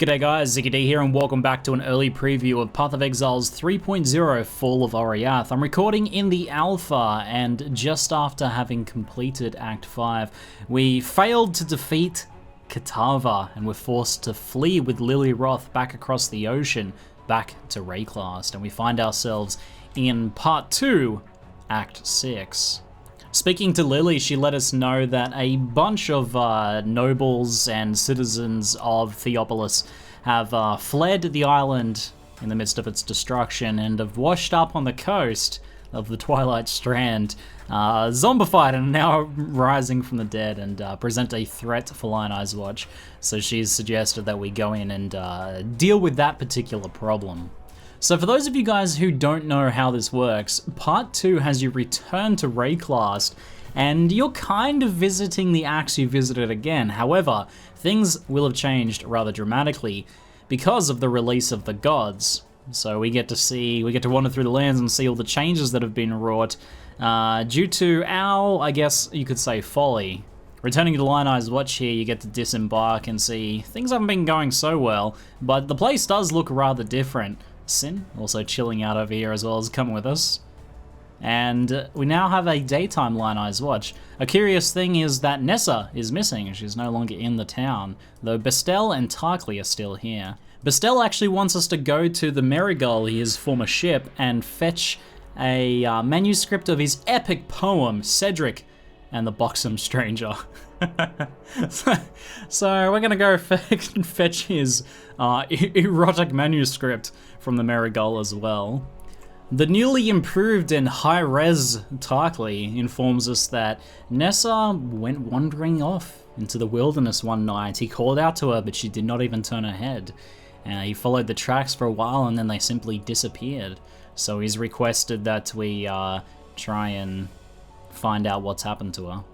G'day guys, ZiggyD here and welcome back to an early preview of Path of Exile's 3.0 Fall of Oriath. I'm recording in the alpha and just after having completed Act 5, we failed to defeat Kitava and were forced to flee with Lily Roth back across the ocean, back to Rayclast, and we find ourselves in Part 2, Act 6. Speaking to Lily, she let us know that a bunch of nobles and citizens of Theopolis have fled the island in the midst of its destruction and have washed up on the coast of the Twilight Strand, zombified and now rising from the dead and present a threat for Lion Eyes Watch. So she's suggested that we go in and deal with that particular problem. So for those of you guys who don't know how this works, Part 2 has you return to Rayclast, and you're kind of visiting the acts you visited again. However, things will have changed rather dramatically because of the release of the gods. So we get to wander through the lands and see all the changes that have been wrought due to our, I guess you could say, folly. Returning to Lion Eyes Watch here, you get to disembark and see things haven't been going so well, but the place does look rather different. Sin, also chilling out over here as well as coming with us. And we now have a daytime Lion Eyes Watch. A curious thing is that Nessa is missing. She's no longer in the town, though Bestel and Tarkly are still here. Bestel actually wants us to go to the Marigold, his former ship, and fetch a manuscript of his epic poem, Cedric and the Buxom Stranger. So we're gonna go fetch his erotic manuscript from the Marigold as well. The newly improved and high-res Tarkly informs us that Nessa went wandering off into the wilderness one night. He called out to her, but she did not even turn her head. He followed the tracks for a while and then they simply disappeared. So he's requested that we try and find out what's happened to her.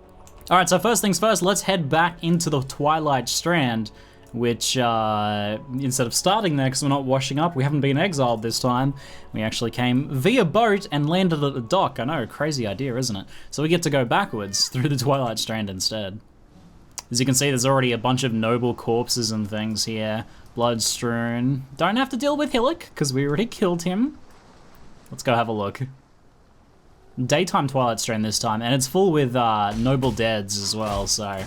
Alright, so first things first, let's head back into the Twilight Strand, which, instead of starting there, because we're not washing up, we haven't been exiled this time, we actually came via boat and landed at the dock. I know, crazy idea, isn't it? So we get to go backwards through the Twilight Strand instead. As you can see, there's already a bunch of noble corpses and things here, blood strewn. Don't have to deal with Hillock, because we already killed him. Let's go have a look. Daytime Twilight Strand this time, and it's full with noble deads as well, so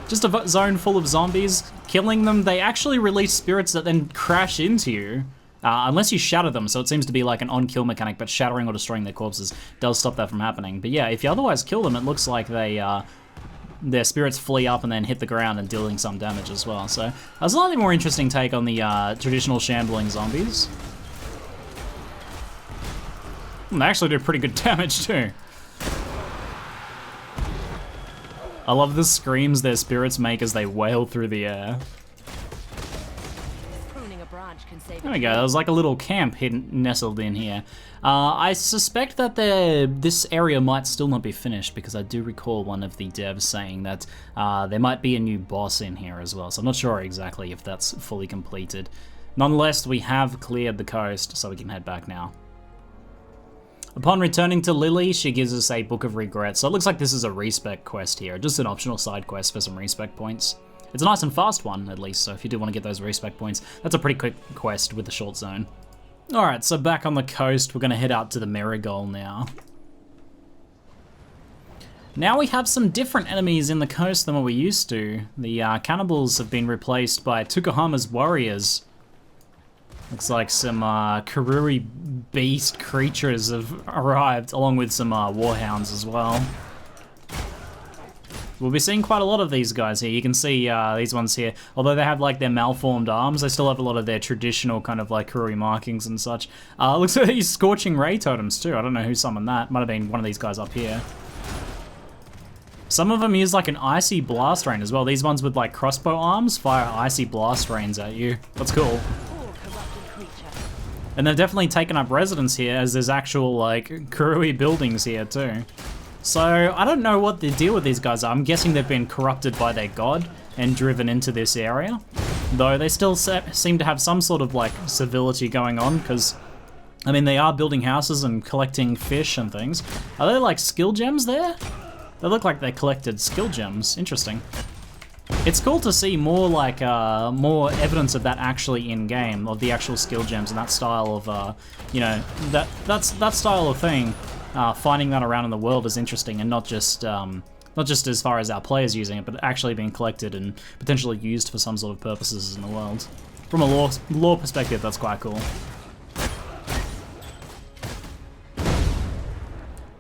just a zone full of zombies. Killing them, they actually release spirits that then crash into you, unless you shatter them, so it seems to be like an on-kill mechanic, but shattering or destroying their corpses does stop that from happening. But yeah, if you otherwise kill them, it looks like they their spirits flee up and then hit the ground and dealing some damage as well. So a slightly more interesting take on the traditional shambling zombies. They actually do pretty good damage too. I love the screams their spirits make as they wail through the air. There we go, there's like a little camp nestled in here. I suspect that this area might still not be finished because I do recall one of the devs saying that there might be a new boss in here as well, so I'm not sure exactly if that's fully completed. Nonetheless, we have cleared the coast, so we can head back now. Upon returning to Lily, she gives us a Book of Regrets. So it looks like this is a respec quest here, just an optional side quest for some respec points. It's a nice and fast one, at least, so if you do want to get those respec points, that's a pretty quick quest with a short zone. Alright, so back on the coast, we're going to head out to the Marigold now. Now we have some different enemies in the coast than what we used to. The cannibals have been replaced by Tukahama's warriors. Looks like some Karui beast creatures have arrived, along with some warhounds as well. We'll be seeing quite a lot of these guys here. You can see these ones here. Although they have like their malformed arms, they still have a lot of their traditional kind of like Karui markings and such. Looks like these Scorching Ray totems too. I don't know who summoned that. Might have been one of these guys up here. Some of them use like an icy blast rain as well. These ones with like crossbow arms fire icy blast rains at you. That's cool. And they've definitely taken up residence here as there's actual like Karui buildings here too. So I don't know what the deal with these guys are. I'm guessing they've been corrupted by their god and driven into this area. Though they still seem to have some sort of like civility going on because, I mean, they are building houses and collecting fish and things. Are there like skill gems there? They look like they collected skill gems. Interesting. It's cool to see more like more evidence of that actually in game, of the actual skill gems and that style of you know, that style of thing. Finding that around in the world is interesting, and not just as far as our players using it, but actually being collected and potentially used for some sort of purposes in the world. From a lore perspective, that's quite cool.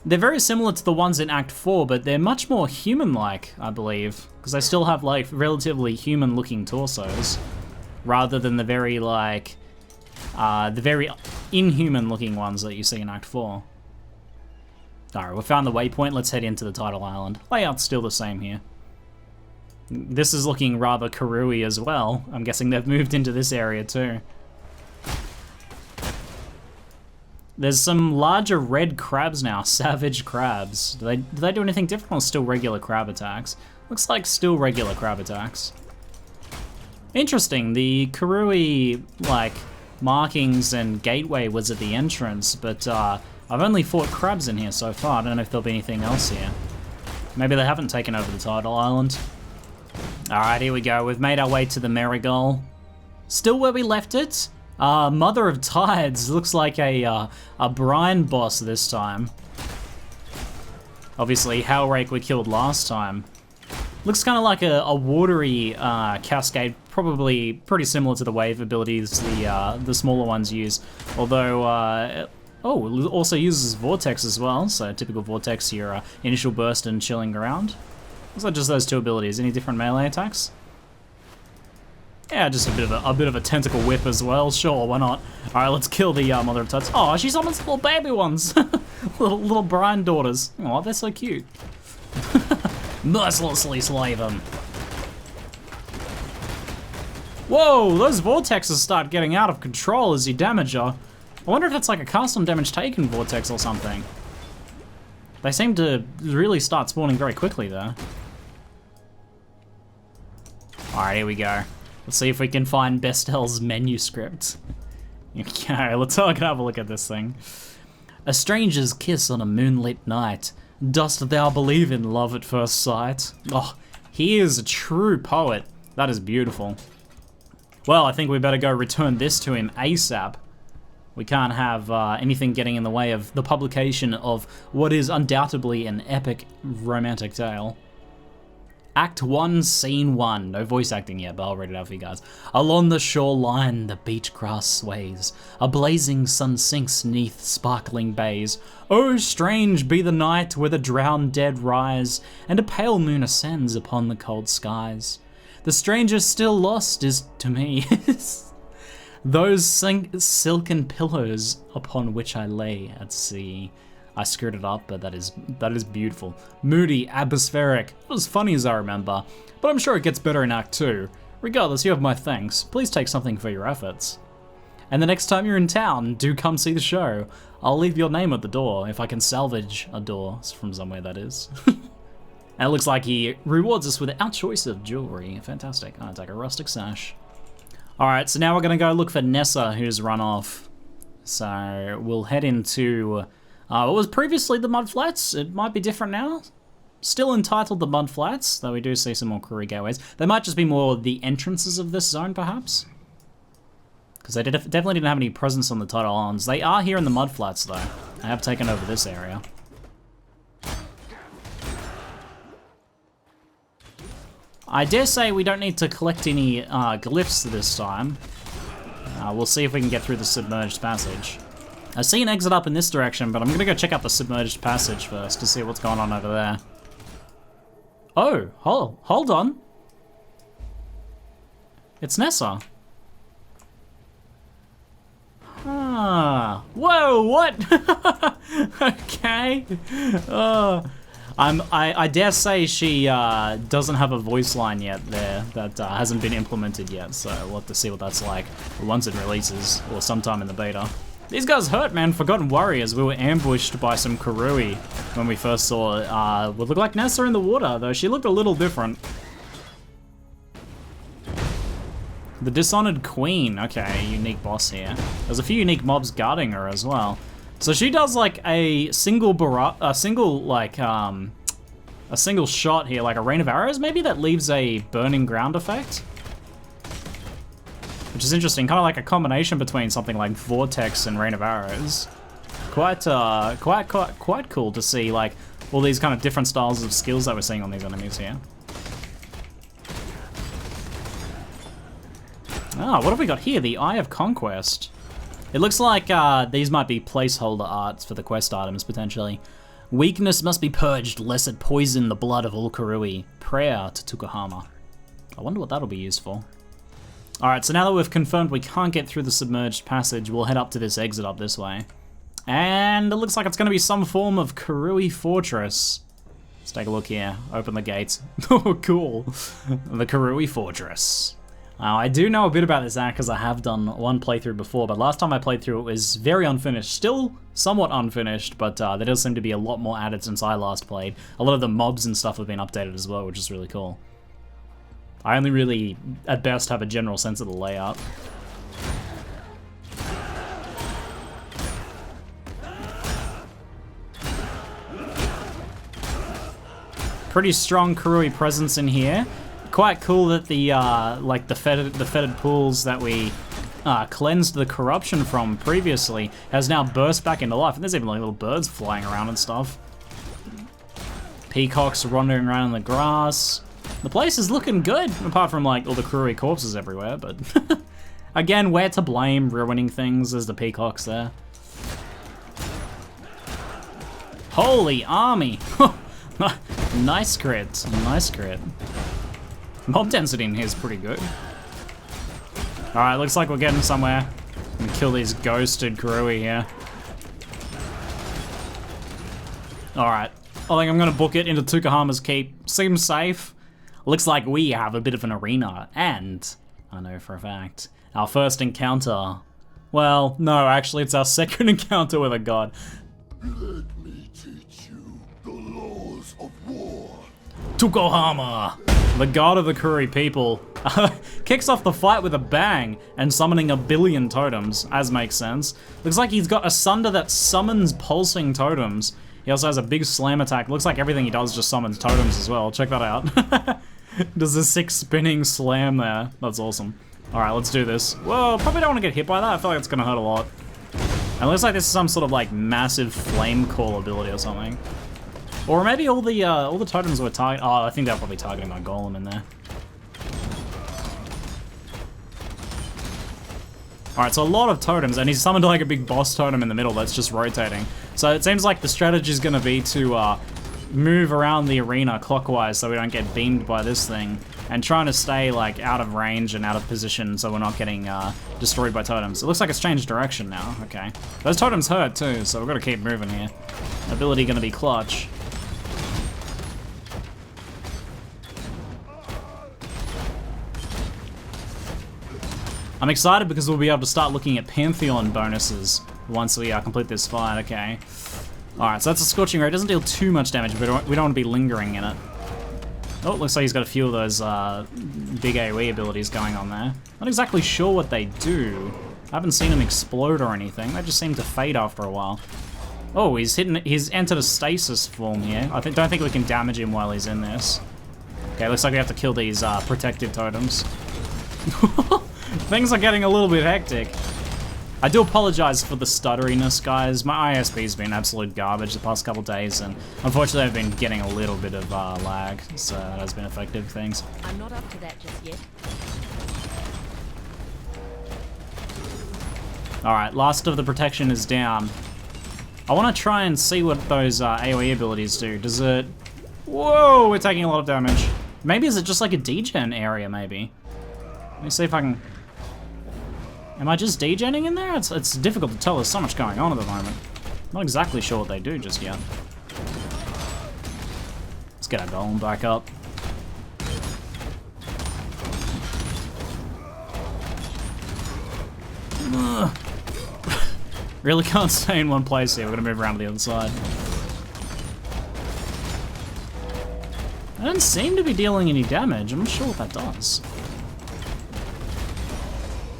They're very similar to the ones in Act 4, but they're much more human-like, I believe, because they still have, like, relatively human-looking torsos, rather than the very, like, the very inhuman-looking ones that you see in Act 4. Alright, we found the waypoint, let's head into the Tidal Island. Layout's still the same here. This is looking rather Karui as well. I'm guessing they've moved into this area too. There's some larger red crabs now, savage crabs. Do they do anything different, or still regular crab attacks? Looks like still regular crab attacks. Interesting, the Karui, like, markings and gateway was at the entrance, but I've only fought crabs in here so far. I don't know if there'll be anything else here. Maybe they haven't taken over the Tidal Island. Alright, here we go. We've made our way to the Marigold. Still where we left it. Mother of Tides. Looks like a brine boss this time. Obviously, Hellrake we killed last time. Looks kind of like a watery cascade, probably pretty similar to the wave abilities the smaller ones use. Although, oh, it also uses Vortex as well, so typical Vortex, your initial burst and chilling ground. Looks like just those two abilities. Any different melee attacks? Yeah, just a bit of a tentacle whip as well. Sure, why not? All right, let's kill the Mother of Tides. Oh, she summons little baby ones, little brine daughters. Oh, they're so cute. Mercilessly slay them. Whoa, those vortexes start getting out of control as you damage her. I wonder if it's like a custom damage taken vortex or something. They seem to really start spawning very quickly though. Alright, here we go. Let's see if we can find Bestel's manuscript. Okay, let's have a look at this thing. A stranger's kiss on a moonlit night. Dost thou believe in love at first sight? Oh, he is a true poet. That is beautiful. Well, I think we better go return this to him ASAP. We can't have anything getting in the way of the publication of what is undoubtedly an epic romantic tale. Act 1, Scene 1. No voice acting yet, but I'll read it out for you guys. Along the shoreline, the beach grass sways. A blazing sun sinks 'neath sparkling bays. Oh, strange be the night where the drowned dead rise, and a pale moon ascends upon the cold skies. The stranger still lost is, to me, those silken pillows upon which I lay at sea. I screwed it up, but that is beautiful. Moody, atmospheric, not as funny as I remember, but I'm sure it gets better in Act 2. Regardless, you have my thanks. Please take something for your efforts. And the next time you're in town, do come see the show. I'll leave your name at the door, if I can salvage a door from somewhere, that is. And it looks like he rewards us with our choice of jewelry. Fantastic. I'll take a rustic sash. Alright, so now we're gonna go look for Nessa, who's run off. So we'll head into what was previously the Mud Flats. It might be different now. Still entitled the Mud Flats, though we do see some more Karui gateways. They might just be more the entrances of this zone, perhaps. Because they definitely didn't have any presence on the Tidal Islands. They are here in the Mud Flats, though. They have taken over this area. I dare say we don't need to collect any glyphs this time. We'll see if we can get through the submerged passage. I see an exit up in this direction, but I'm gonna go check out the submerged passage first to see what's going on over there. Oh, hold on. It's Nessa. Ah, whoa, what? Okay. I dare say she doesn't have a voice line yet there that hasn't been implemented yet, so we'll have to see what that's like once it releases, or sometime in the beta. These guys hurt, man. Forgotten Warriors. We were ambushed by some Karui when we first saw what looked like Nessa in the water, though she looked a little different. The Dishonored Queen. Okay, unique boss here. There's a few unique mobs guarding her as well. So she does like a single a single shot here, like a rain of arrows, maybe that leaves a burning ground effect? Which is interesting, kind of like a combination between something like Vortex and Rain of Arrows. Quite cool to see, like, all these kind of different styles of skills that we're seeing on these enemies here. Ah, what have we got here? The Eye of Conquest. It looks like these might be placeholder arts for the quest items, potentially. Weakness must be purged, lest it poison the blood of all Karui. Prayer to Tukahama. I wonder what that'll be used for. Alright, so now that we've confirmed we can't get through the submerged passage, we'll head up to this exit up this way. And it looks like it's going to be some form of Karui Fortress. Let's take a look here. Open the gates. Oh, cool. The Karui Fortress. I do know a bit about this act because I have done one playthrough before, but last time I played through it was very unfinished. Still somewhat unfinished, but there does seem to be a lot more added since I last played. A lot of the mobs and stuff have been updated as well, which is really cool. I only really, at best, have a general sense of the layout. Pretty strong Karui presence in here. Quite cool that the like the fetid pools that we cleansed the corruption from previously has now burst back into life. And there's even like little birds flying around and stuff. Peacocks wandering around in the grass. The place is looking good, apart from like all the Karui corpses everywhere. But again, we're to blame ruining things. There's the peacocks there. Holy army! Nice crit, nice crit. Mob density in here is pretty good. Alright, looks like we're getting somewhere. I'm gonna kill these ghosted Karui here. Alright, I think I'm gonna book it into Tukahama's Keep. Seems safe. Looks like we have a bit of an arena, and I know for a fact, our first encounter. Well, no, actually it's our second encounter with a god. Let me teach you the laws of war. Tukahama, the god of the Karui people, kicks off the fight with a bang and summoning 1 billion totems, as makes sense. Looks like he's got a Sunder that summons pulsing totems. He also has a big slam attack. Looks like everything he does just summons totems as well. Check that out. Does a 6 spinning slam there. That's awesome. Alright, let's do this. Whoa, probably don't want to get hit by that. I feel like it's going to hurt a lot. And it looks like this is some sort of like massive flame call ability or something. Or maybe all the totems were targeting. Oh, I think they're probably targeting my golem in there. Alright, so a lot of totems, and he's summoned like a big boss totem in the middle that's just rotating. So it seems like the strategy is going to be to move around the arena clockwise so we don't get beamed by this thing, and trying to stay like out of range and out of position so we're not getting destroyed by totems. It looks like it's changed direction now. Okay. Those totems hurt too, so we've got to keep moving here. Ability going to be clutch. I'm excited because we'll be able to start looking at Pantheon bonuses once we complete this fight. Okay. Alright, so that's a Scorching Ray. It doesn't deal too much damage, but we don't want to be lingering in it. Oh, looks like he's got a few of those big AoE abilities going on there. Not exactly sure what they do. I haven't seen him explode or anything. They just seem to fade after a while. Oh, he's entered a stasis form here. Don't think we can damage him while he's in this. Okay, looks like we have to kill these protective totems. Things are getting a little bit hectic. I do apologize for the stutteriness, guys. My ISP's been absolute garbage the past couple days, and unfortunately I've been getting a little bit of lag, so that has been affecting things. I'm not up to that just yet. Alright, last of the protection is down. I want to try and see what those AoE abilities do. Does it... Whoa, we're taking a lot of damage. Maybe is it just like a degen area, maybe? Let me see if I can... Am I just degenning in there? It's difficult to tell. There's so much going on at the moment. Not exactly sure what they do just yet. Let's get our golem back up. Really can't stay in one place here. We're gonna move around to the other side. I don't seem to be dealing any damage. I'm not sure what that does.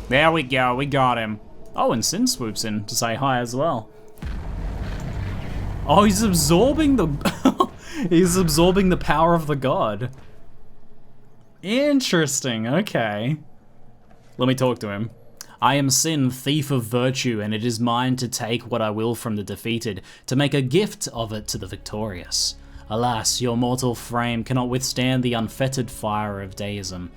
There we go, we got him. Oh, and Sin swoops in to say hi as well. Oh, he's absorbing the... He's absorbing the power of the god. Interesting, okay. Let me talk to him. I am Sin, thief of virtue, and it is mine to take what I will from the defeated, to make a gift of it to the victorious. Alas, your mortal frame cannot withstand the unfettered fire of deism.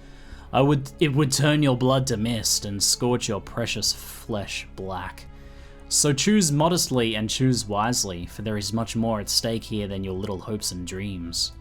It would turn your blood to mist and scorch your precious flesh black. So choose modestly and choose wisely, for there is much more at stake here than your little hopes and dreams.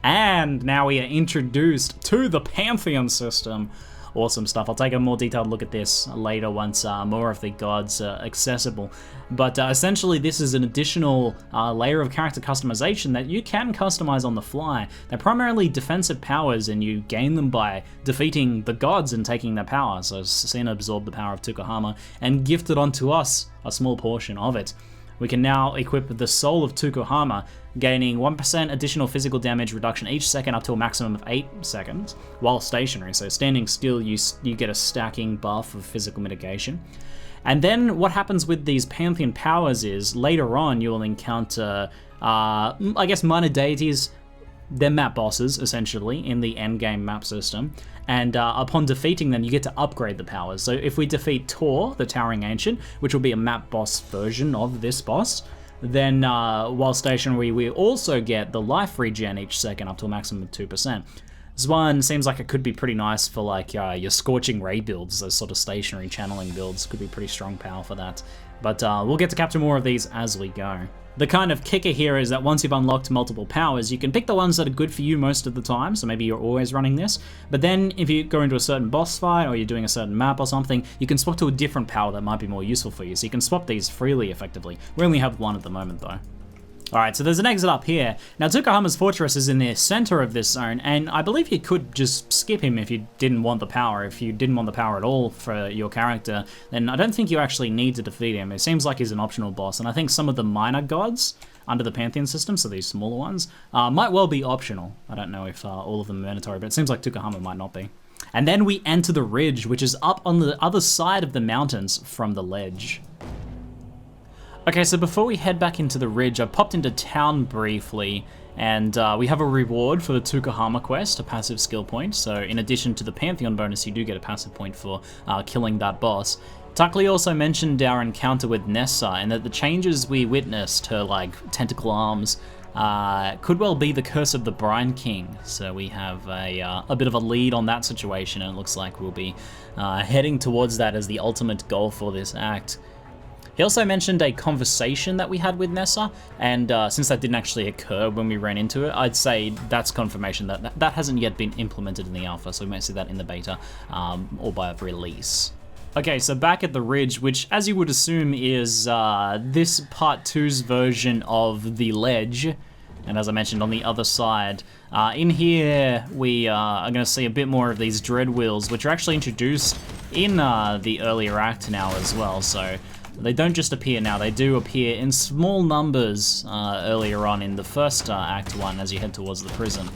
And now we are introduced to the Pantheon system. Awesome stuff. I'll take a more detailed look at this later once more of the gods are accessible. But essentially this is an additional layer of character customization that you can customize on the fly. They're primarily defensive powers and you gain them by defeating the gods and taking their power. So Sin absorbed the power of Tukahama and gifted onto us a small portion of it. We can now equip the Soul of Tukahama, gaining 1% additional physical damage reduction each second up to a maximum of 8 seconds, while stationary. So standing still, you get a stacking buff of physical mitigation. And then what happens with these Pantheon powers is, later on you'll encounter, I guess, minor deities. They're map bosses, essentially, in the endgame map system. And upon defeating them, you get to upgrade the powers. So if we defeat Tor, the Towering Ancient, which will be a map boss version of this boss, then while stationary, we also get the life regen each second up to a maximum of 2%. This one seems like it could be pretty nice for like your Scorching Ray builds, those sort of stationary channeling builds. Could be pretty strong power for that. But we'll get to capture more of these as we go. The kind of kicker here is that once you've unlocked multiple powers, you can pick the ones that are good for you most of the time, so maybe you're always running this, but then if you go into a certain boss fight or you're doing a certain map or something, you can swap to a different power that might be more useful for you, so you can swap these freely effectively. We only have one at the moment though. Alright, so there's an exit up here. Now Tukahama's fortress is in the center of this zone, and I believe you could just skip him if you didn't want the power. If you didn't want the power at all for your character, then I don't think you actually need to defeat him. It seems like he's an optional boss, and I think some of the minor gods under the Pantheon system, so these smaller ones, might well be optional. I don't know if all of them are mandatory, but it seems like Tukahama might not be. And then we enter the ridge, which is up on the other side of the mountains from the ledge. Okay, so before we head back into the ridge, I popped into town briefly, and we have a reward for the Tukahama quest, a passive skill point. So in addition to the Pantheon bonus, you do get a passive point for killing that boss. Tuckley also mentioned our encounter with Nessa, and that the changes we witnessed, her like tentacle arms, could well be the curse of the Brine King. So we have a bit of a lead on that situation, and it looks like we'll be heading towards that as the ultimate goal for this act. He also mentioned a conversation that we had with Nessa, and since that didn't actually occur when we ran into it, I'd say that's confirmation that that hasn't yet been implemented in the alpha, so we might see that in the beta or by release. Okay, so back at the ridge, which as you would assume is this part 2's version of the ledge, and as I mentioned on the other side, in here we are going to see a bit more of these dread wheels, which are actually introduced in the earlier act now as well, so they don't just appear now, they do appear in small numbers earlier on in the first Act 1 as you head towards the prison.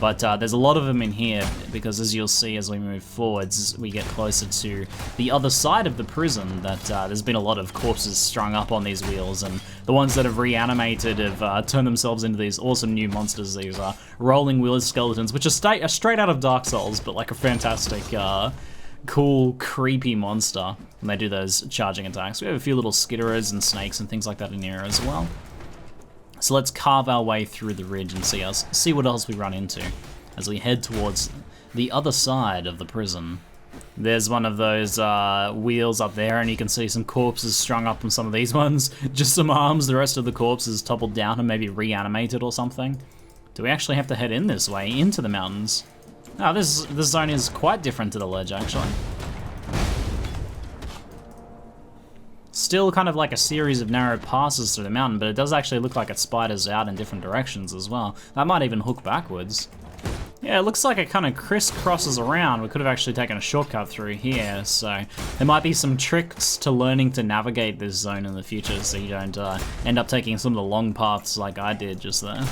But there's a lot of them in here because, as you'll see as we move forwards, we get closer to the other side of the prison, that there's been a lot of corpses strung up on these wheels, and the ones that have reanimated have turned themselves into these awesome new monsters, these rolling wheel skeletons, which are straight out of Dark Souls, but like a fantastic cool, creepy monster when they do those charging attacks. We have a few little skitterers and snakes and things like that in here as well. So let's carve our way through the ridge and see what else we run into as we head towards the other side of the prison. There's one of those wheels up there, and you can see some corpses strung up on some of these ones. Just some arms, the rest of the corpses toppled down and maybe reanimated or something. Do we actually have to head in this way, into the mountains? Oh, this zone is quite different to the ledge, actually. Still kind of like a series of narrow passes through the mountain, but it does actually look like it spiders out in different directions as well. That might even hook backwards. Yeah, it looks like it kind of crisscrosses around. We could have actually taken a shortcut through here, so there might be some tricks to learning to navigate this zone in the future so you don't end up taking some of the long paths like I did just there.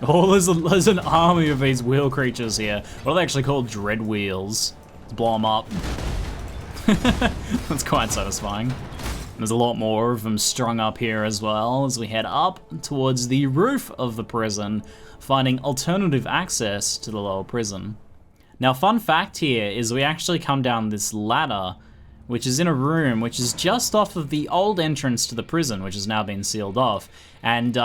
Oh, there's an army of these wheel creatures here. What are they actually called? Dread wheels. Let's blow them up. That's quite satisfying. There's a lot more of them strung up here as well as we head up towards the roof of the prison, finding alternative access to the lower prison. Now, fun fact here is we actually come down this ladder, which is in a room which is just off of the old entrance to the prison, which has now been sealed off. And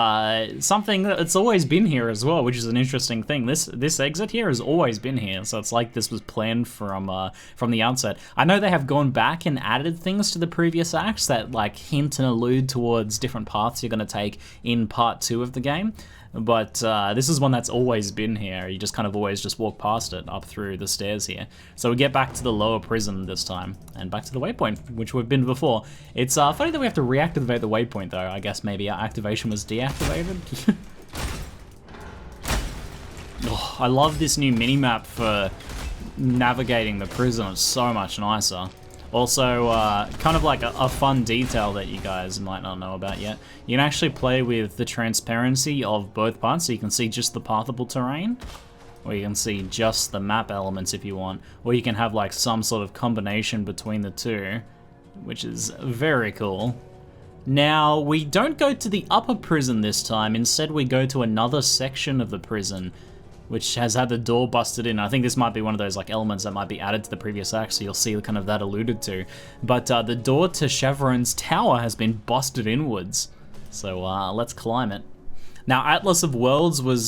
something that's always been here as well, which is an interesting thing. This exit here has always been here, so it's like this was planned from the outset. I know they have gone back and added things to the previous acts that like hint and allude towards different paths you're going to take in part 2 of the game. But this is one that's always been here. You just kind of always just walk past it up through the stairs here. So we get back to the lower prison this time, and back to the waypoint, which we've been before. It's funny that we have to reactivate the waypoint though. I guess maybe our activation was deactivated. Oh, I love this new minimap for navigating the prison. It's so much nicer. Also, kind of like a fun detail that you guys might not know about yet. You can actually play with the transparency of both parts, so you can see just the pathable terrain, or you can see just the map elements if you want, or you can have like some sort of combination between the two, which is very cool. Now, we don't go to the upper prison this time, instead we go to another section of the prison, which has had the door busted in. I think this might be one of those like elements that might be added to the previous act, so you'll see kind of that alluded to. But the door to Shavronne's tower has been busted inwards, so let's climb it. Now, Atlas of Worlds was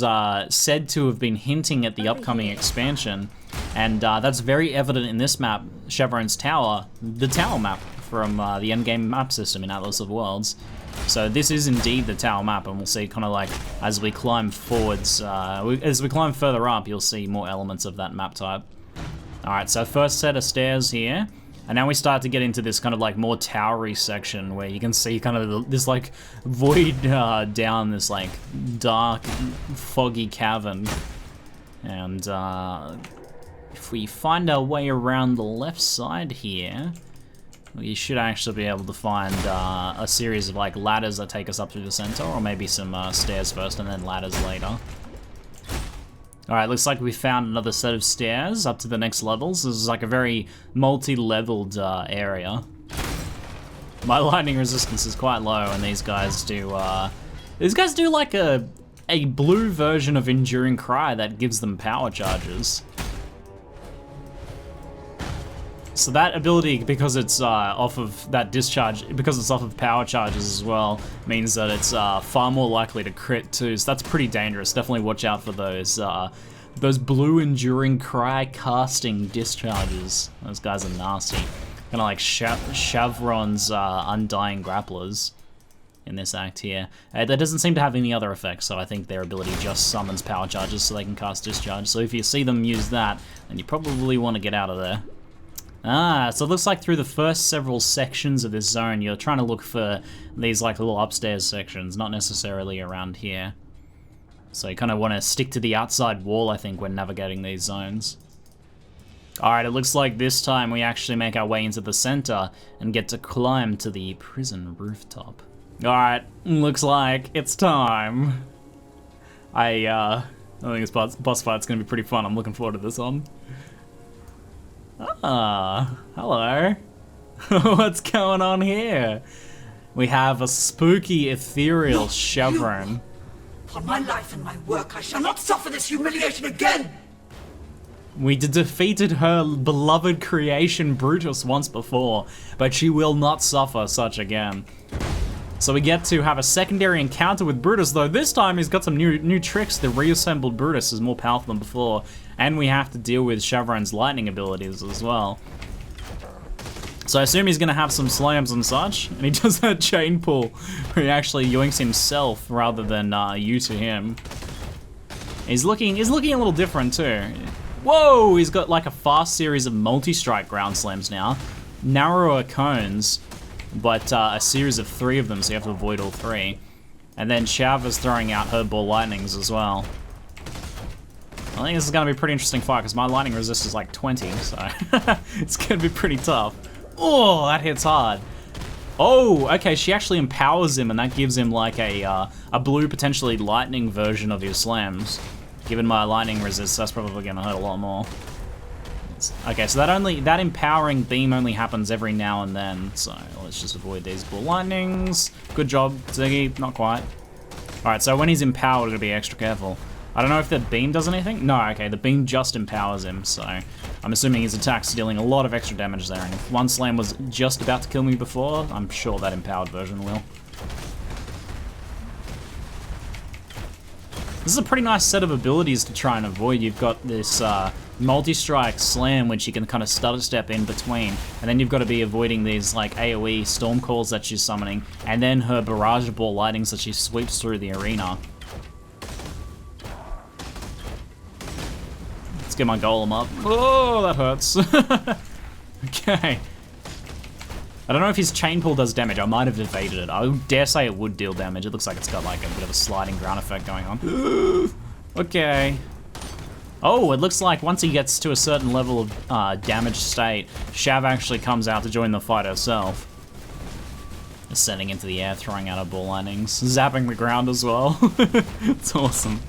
said to have been hinting at the upcoming expansion, and that's very evident in this map, Shavronne's tower, the tower map from the endgame map system in Atlas of Worlds. So this is indeed the tower map, and we'll see kind of like as we climb forwards, as we climb further up, you'll see more elements of that map type. Alright, so first set of stairs here, and now we start to get into this kind of like more towery section where you can see kind of this like void down this like dark, foggy cavern. And if we find our way around the left side here, you should actually be able to find a series of like ladders that take us up through the center, or maybe some stairs first and then ladders later. Alright, looks like we found another set of stairs up to the next levels. This is like a very multi-leveled area. My lightning resistance is quite low, and these guys do like a blue version of Enduring Cry that gives them power charges. So that ability, because it's off of that discharge, because it's off of power charges as well, means that it's far more likely to crit too. So that's pretty dangerous. Definitely watch out for those blue Enduring Cry casting discharges. Those guys are nasty. Kind of like Shavronne's Undying Grapplers in this act here. That doesn't seem to have any other effects, so I think their ability just summons power charges so they can cast discharge. So if you see them use that, then you probably want to get out of there. So it looks like through the first several sections of this zone, you're trying to look for these like little upstairs sections, not necessarily around here. So you kind of want to stick to the outside wall, I think, when navigating these zones. Alright, it looks like this time we actually make our way into the center and get to climb to the prison rooftop. Alright, looks like it's time. I think this boss fight's gonna be pretty fun. I'm looking forward to this one. Ah, hello. What's going on here? We have a spooky, ethereal Shavronne. On my life and my work, I shall not suffer this humiliation again! We defeated her beloved creation Brutus once before, but she will not suffer such again. So we get to have a secondary encounter with Brutus, though this time he's got some new tricks. The reassembled Brutus is more powerful than before, and we have to deal with Shavronne's lightning abilities as well. So I assume he's gonna have some slams and such, and he does that chain pull where he actually yoinks himself rather than you to him. He's looking a little different too. Whoa, he's got like a fast series of multi-strike ground slams now. Narrower cones, but a series of 3 of them, so you have to avoid all 3. And then Shav is throwing out her ball lightnings as well. I think this is gonna be a pretty interesting fight because my lightning resist is like 20, so it's gonna be pretty tough. Oh, that hits hard. Oh, okay, she actually empowers him, and that gives him like a blue, potentially lightning version of his slams. Given my lightning resist, that's probably gonna hurt a lot more. Okay, so that empowering beam only happens every now and then, so let's just avoid these bull lightnings. Good job, Ziggy. Not quite. Alright, so when he's empowered, we're gonna be extra careful. I don't know if the beam does anything. No, okay, the beam just empowers him, so I'm assuming his attack's dealing a lot of extra damage there, and if one slam was just about to kill me before, I'm sure that empowered version will. This is a pretty nice set of abilities to try and avoid. You've got this multi-strike slam, which you can kind of stutter step in between, and then you've got to be avoiding these like AoE storm calls that she's summoning, and then her barrage of ball lightnings that she sweeps through the arena. Let's get my golem up. Oh, that hurts. Okay. I don't know if his chain pull does damage. I might have evaded it. I would dare say it would deal damage. It looks like it's got like a bit of a sliding ground effect going on. Okay. Oh, it looks like once he gets to a certain level of damage state, Shav actually comes out to join the fight herself. Ascending into the air, throwing out her ball lightnings, zapping the ground as well. It's awesome.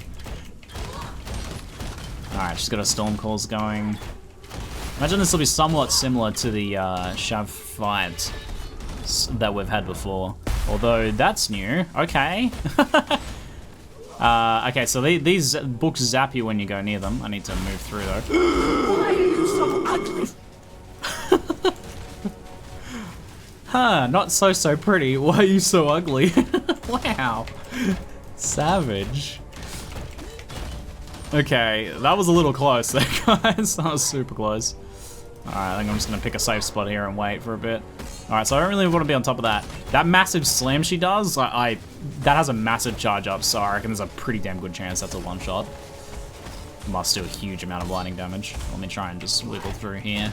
Alright, she's got her storm calls going. Imagine this will be somewhat similar to the Shav fight that we've had before. Although, that's new. Okay. Okay, so these books zap you when you go near them. I need to move through, though. Why are you so ugly? Huh, not so pretty. Why are you so ugly? Wow. Savage. Okay, that was a little close there, guys. That was super close. Alright, I think I'm just gonna pick a safe spot here and wait for a bit. Alright, so I don't really want to be on top of that. That massive slam she does, that has a massive charge up, so I reckon there's a pretty damn good chance that's a one shot. Must do a huge amount of lightning damage. Let me try and just wiggle through here.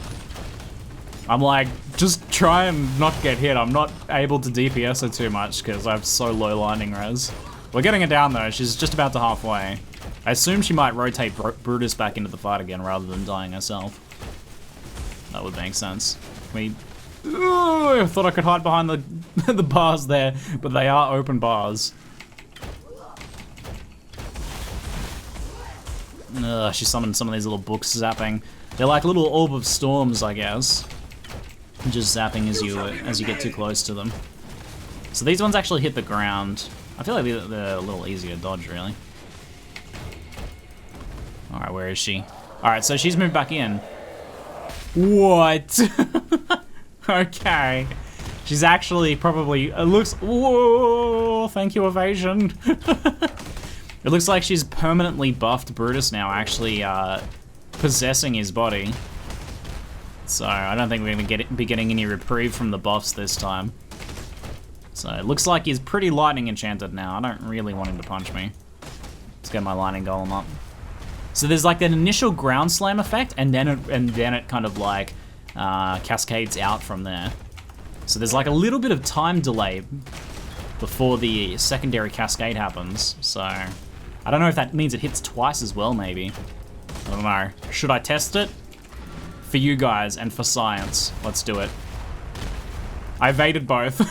I'm like, just try and not get hit. I'm not able to DPS her too much because I have so low lightning res. We're getting her down though, she's just about to halfway. I assume she might rotate Brutus back into the fight again rather than dying herself. That would make sense. I thought I could hide behind the the bars there, but they are open bars. She summoned some of these little books zapping. They're like little orb of storms, I guess. Just zapping as you get too close to them. So these ones actually hit the ground. I feel like they're a little easier to dodge, really. Alright, where is she? Alright, so she's moved back in. What? Okay. She's actually probably, it looks, whoa, thank you, evasion. It looks like she's permanently buffed Brutus now, actually possessing his body. So I don't think we're gonna be getting any reprieve from the buffs this time. So it looks like he's pretty lightning enchanted now. I don't really want him to punch me. Let's get my lightning golem up. So there's like that initial ground slam effect, and then it kind of like cascades out from there. So there's like a little bit of time delay before the secondary cascade happens. So I don't know if that means it hits twice as well, maybe. I don't know. Should I test it? For you guys and for science. Let's do it. I evaded both.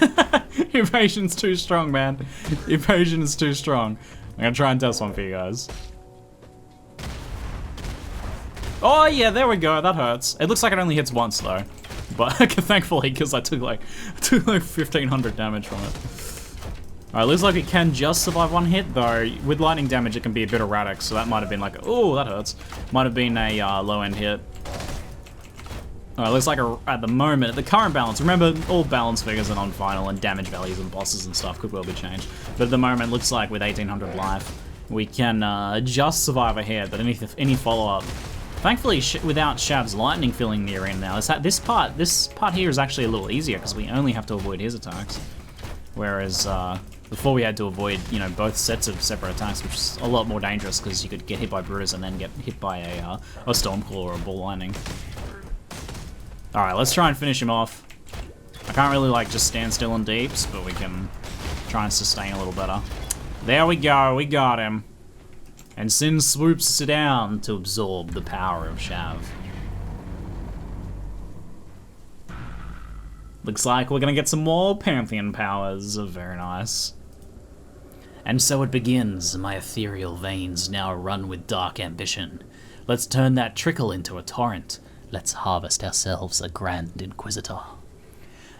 Evasion's too strong, man. Evasion is too strong. I'm gonna try and test one for you guys. Oh yeah, there we go. That hurts. It looks like it only hits once though, but thankfully, because I took like 1,500 damage from it. Alright, looks like it can just survive one hit though. With lightning damage, it can be a bit erratic, so that might have been like, oh, that hurts. Might have been a low end hit. Alright, looks like at the moment, at the current balance, remember all balance figures are non-final and damage values and bosses and stuff could well be changed. But at the moment, looks like with 1,800 life, we can just survive a hit, but any follow-up. Thankfully, without Shav's lightning filling the arena now, this part here is actually a little easier because we only have to avoid his attacks. Whereas before we had to avoid, you know, both sets of separate attacks, which is a lot more dangerous because you could get hit by Brutus and then get hit by a Stormclaw or a Ball Lightning. Alright, let's try and finish him off. I can't really like just stand still in deeps, but we can try and sustain a little better. There we go, we got him. And Sin swoops down to absorb the power of Shav. Looks like we're gonna get some more Pantheon powers. Very nice. And so it begins. My ethereal veins now run with dark ambition. Let's turn that trickle into a torrent. Let's harvest ourselves a Grand Inquisitor.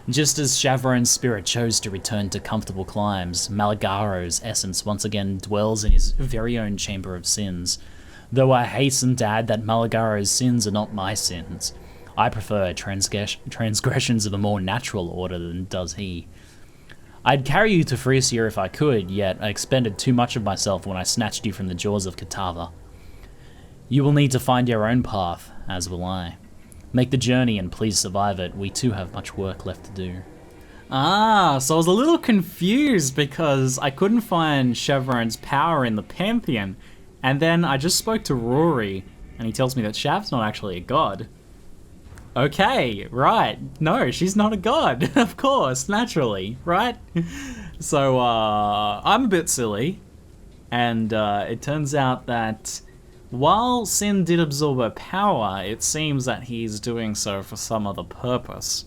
Just as Shavronne's spirit chose to return to comfortable climes, Malagaro's essence once again dwells in his very own chamber of sins. Though I hasten to add that Malagaro's sins are not my sins. I prefer transgressions of a more natural order than does he. I'd carry you to Frisia if I could, yet I expended too much of myself when I snatched you from the jaws of Katava. You will need to find your own path, as will I. Make the journey and please survive it. We too have much work left to do. Ah, so I was a little confused because I couldn't find Shavronne's power in the Pantheon, and then I just spoke to Rory, and he tells me that Shav's not actually a god. Okay, right. No, she's not a god, of course, naturally, right? So, I'm a bit silly, and it turns out that while Sin did absorb her power, it seems that he's doing so for some other purpose,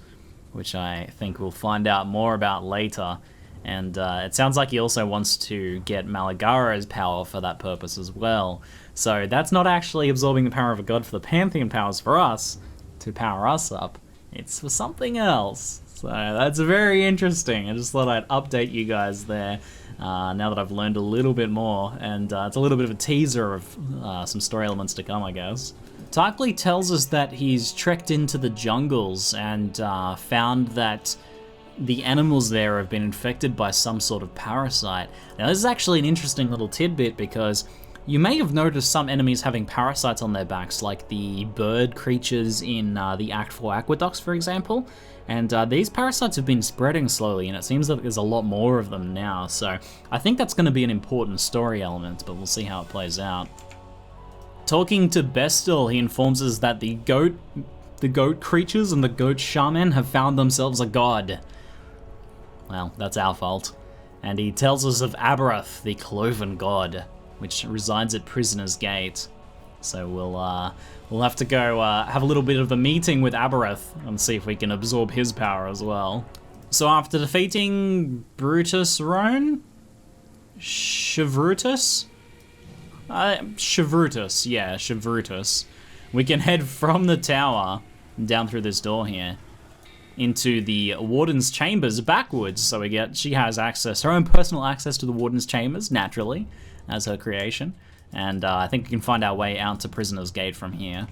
which I think we'll find out more about later. And it sounds like he also wants to get Malagaro's power for that purpose as well. So that's not actually absorbing the power of a god for the Pantheon powers for us, to power us up. It's for something else. So that's very interesting. I just thought I'd update you guys there now that I've learned a little bit more. And it's a little bit of a teaser of some story elements to come, I guess. Tarkly tells us that he's trekked into the jungles and found that the animals there have been infected by some sort of parasite. Now this is actually an interesting little tidbit because you may have noticed some enemies having parasites on their backs, like the bird creatures in the Act 4 aqueducts, for example. And these parasites have been spreading slowly, and it seems that there's a lot more of them now. So I think that's going to be an important story element, but we'll see how it plays out. Talking to Bestel, he informs us that the goat creatures and the goat shaman have found themselves a god. Well, that's our fault. And he tells us of Abberath, the cloven god, which resides at Prisoner's Gate. So we'll have to go have a little bit of a meeting with Abberath and see if we can absorb his power as well. So after defeating Shavronne? Shavrutus? Shavrutus. We can head from the tower down through this door here into the Warden's chambers backwards. So she has access, her own personal access to the Warden's chambers, naturally, as her creation. And I think we can find our way out to Prisoner's Gate from here.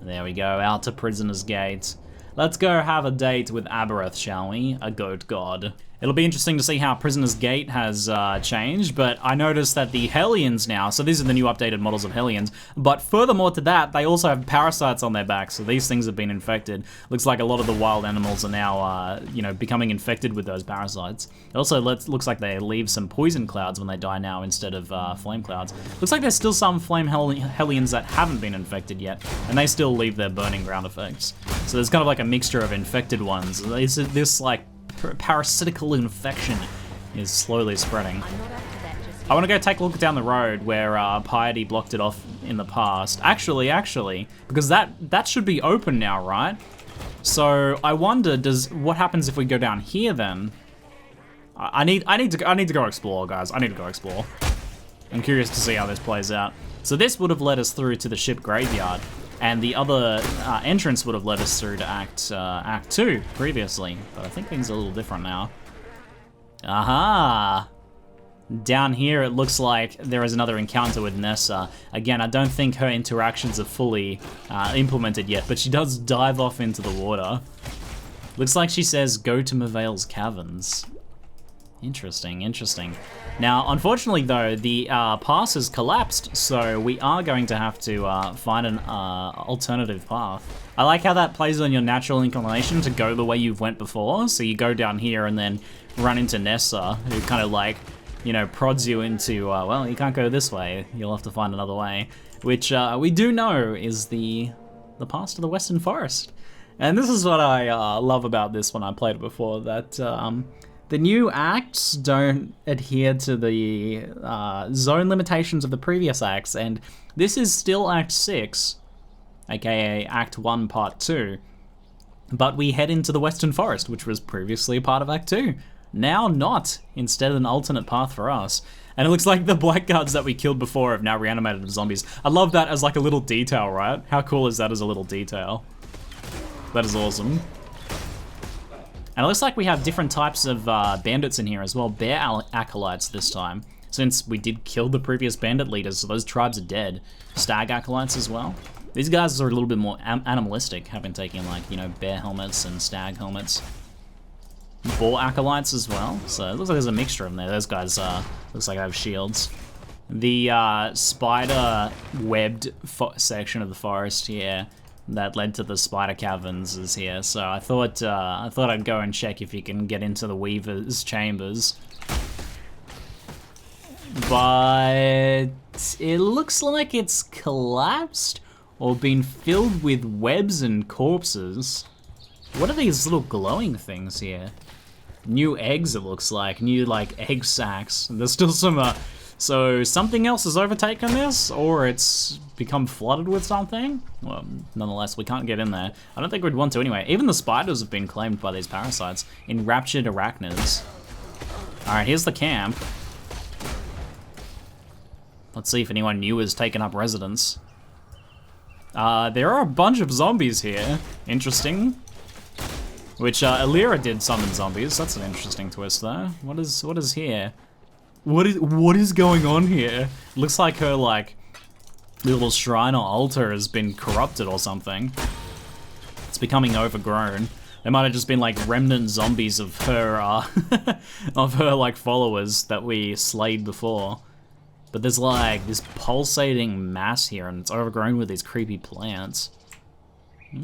There we go, out to Prisoner's Gate. Let's go have a date with Abberath, shall we? A goat god. It'll be interesting to see how Prisoner's Gate has changed, but I noticed that the Hellions now, so these are the new updated models of Hellions, but furthermore to that, they also have parasites on their backs, so these things have been infected. Looks like a lot of the wild animals are now, becoming infected with those parasites. It also looks like they leave some poison clouds when they die now instead of flame clouds. Looks like there's still some flame Hellions that haven't been infected yet, and they still leave their burning ground effects. So there's kind of like a mixture of infected ones. This like parasitical infection is slowly spreading. I want to go take a look down the road where Piety blocked it off in the past. Actually, because that should be open now, right? So I wonder, what happens if we go down here then? I need to go explore, guys. I need to go explore. I'm curious to see how this plays out. So this would have led us through to the ship graveyard, and the other entrance would have led us through to Act 2 previously, but I think things are a little different now. Aha! Down here it looks like there is another encounter with Nessa. Again, I don't think her interactions are fully implemented yet, but she does dive off into the water. Looks like she says, go to Mavale's Caverns. Interesting. Now, unfortunately though, the pass has collapsed, so we are going to have to find an alternative path. I like how that plays on your natural inclination to go the way you've went before, so you go down here and then run into Nessa, who kind of like, prods you into, well, you can't go this way, you'll have to find another way, which we do know is the pass to the Western Forest. And this is what I love about this when I played it before, that the new acts don't adhere to the zone limitations of the previous acts, and this is still Act 6, aka Act 1 Part 2, but we head into the Western Forest, which was previously a part of Act 2. Now not, instead an alternate path for us. And it looks like the blackguards that we killed before have now reanimated as zombies. I love that as like a little detail, right? How cool is that as a little detail? That is awesome. And it looks like we have different types of bandits in here as well. Bear acolytes this time, since we did kill the previous bandit leaders, so those tribes are dead. Stag acolytes as well. These guys are a little bit more animalistic, having taken like, you know, bear helmets and stag helmets. Boar acolytes as well, so it looks like there's a mixture of them there. Those guys looks like they have shields. The spider webbed section of the forest here that led to the spider caverns is here, so I thought I'd go and check if you can get into the Weaver's chambers. But it looks like it's collapsed or been filled with webs and corpses. What are these little glowing things here? New eggs, it looks like. New, like, egg sacs. There's still some, so something else has overtaken this, or it's become flooded with something? Well, nonetheless, we can't get in there. I don't think we'd want to anyway. Even the spiders have been claimed by these parasites. Enraptured arachnids. Alright, here's the camp. Let's see if anyone new has taken up residence. There are a bunch of zombies here. Interesting. Which, Alira did summon zombies. That's an interesting twist, though. What is here? What is going on here? Looks like her, like, little shrine or altar has been corrupted or something. It's becoming overgrown. There might have just been, like, remnant zombies of her, like, followers that we slayed before. But there's, like, this pulsating mass here, and it's overgrown with these creepy plants.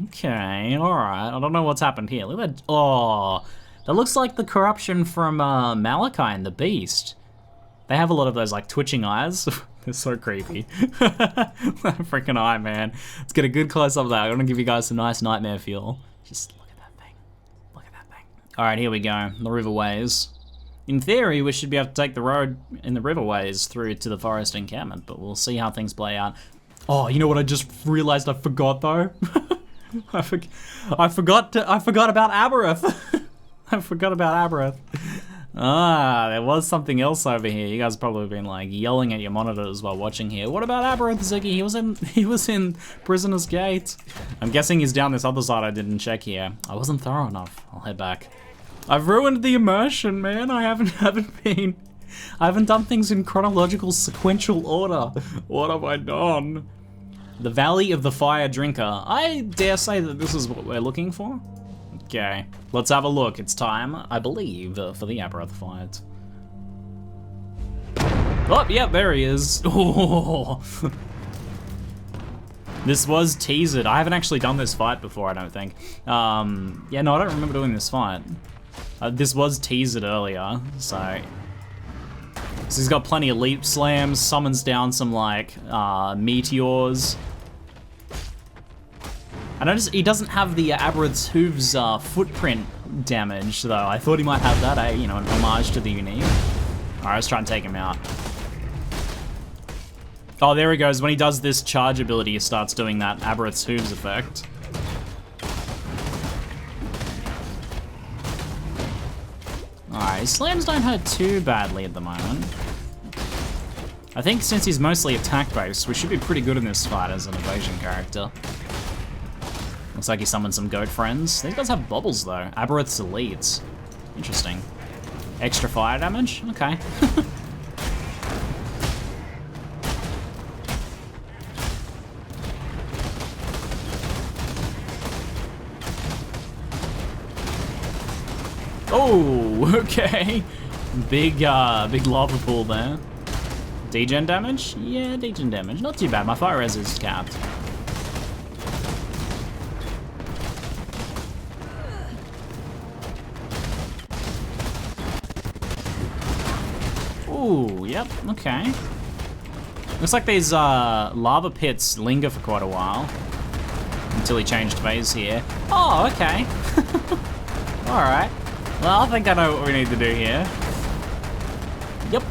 Okay, alright. I don't know what's happened here. Look at that. Oh, that looks like the corruption from Malachine, the beast. They have a lot of those, like, twitching eyes. They're so creepy. That freaking eye, man. Let's get a good close-up of that. I'm gonna give you guys some nice nightmare feel. Just look at that thing. Look at that thing. Alright, here we go. The Riverways. In theory, we should be able to take the road in the Riverways through to the forest encampment, but we'll see how things play out. Oh, you know what I just realized I forgot, though? I forgot about Abberath. I forgot about Abberath. Ah, there was something else over here. You guys have probably been like yelling at your monitors while watching here. What about Abberath, Ziggy? He was in Prisoner's Gate. I'm guessing he's down this other side. I didn't check here. I wasn't thorough enough. I'll head back. I've ruined the immersion, man. I haven't done things in chronological sequential order. What have I done? The Valley of the Fire Drinker. I dare say that this is what we're looking for. Okay, let's have a look. It's time, I believe, for the Abberath fight. Oh, yeah, there he is. Oh. This was teased. I haven't actually done this fight before, I don't think. Yeah, no, I don't remember doing this fight. This was teased earlier, so he's got plenty of leap slams, summons down some, like, meteors. I noticed he doesn't have the Abberath's hooves footprint damage, though. I thought he might have that, you know, an homage to the unique. Alright, let's try and take him out. Oh, there he goes. When he does this charge ability, he starts doing that Abberath's hooves effect. Alright, his slams don't hurt too badly at the moment. I think since he's mostly attack-based, we should be pretty good in this fight as an evasion character. Looks like he summoned some goat friends. These guys have bubbles, though. Abberath's elites. Interesting. Extra fire damage? Okay. Oh, okay. Big lava pool there. Degen damage? Yeah, degen damage. Not too bad. My fire res is capped. Ooh, yep, okay. Looks like these lava pits linger for quite a while. Until he changed phase here. Oh, okay. Alright. Well, I think I know what we need to do here. Yep.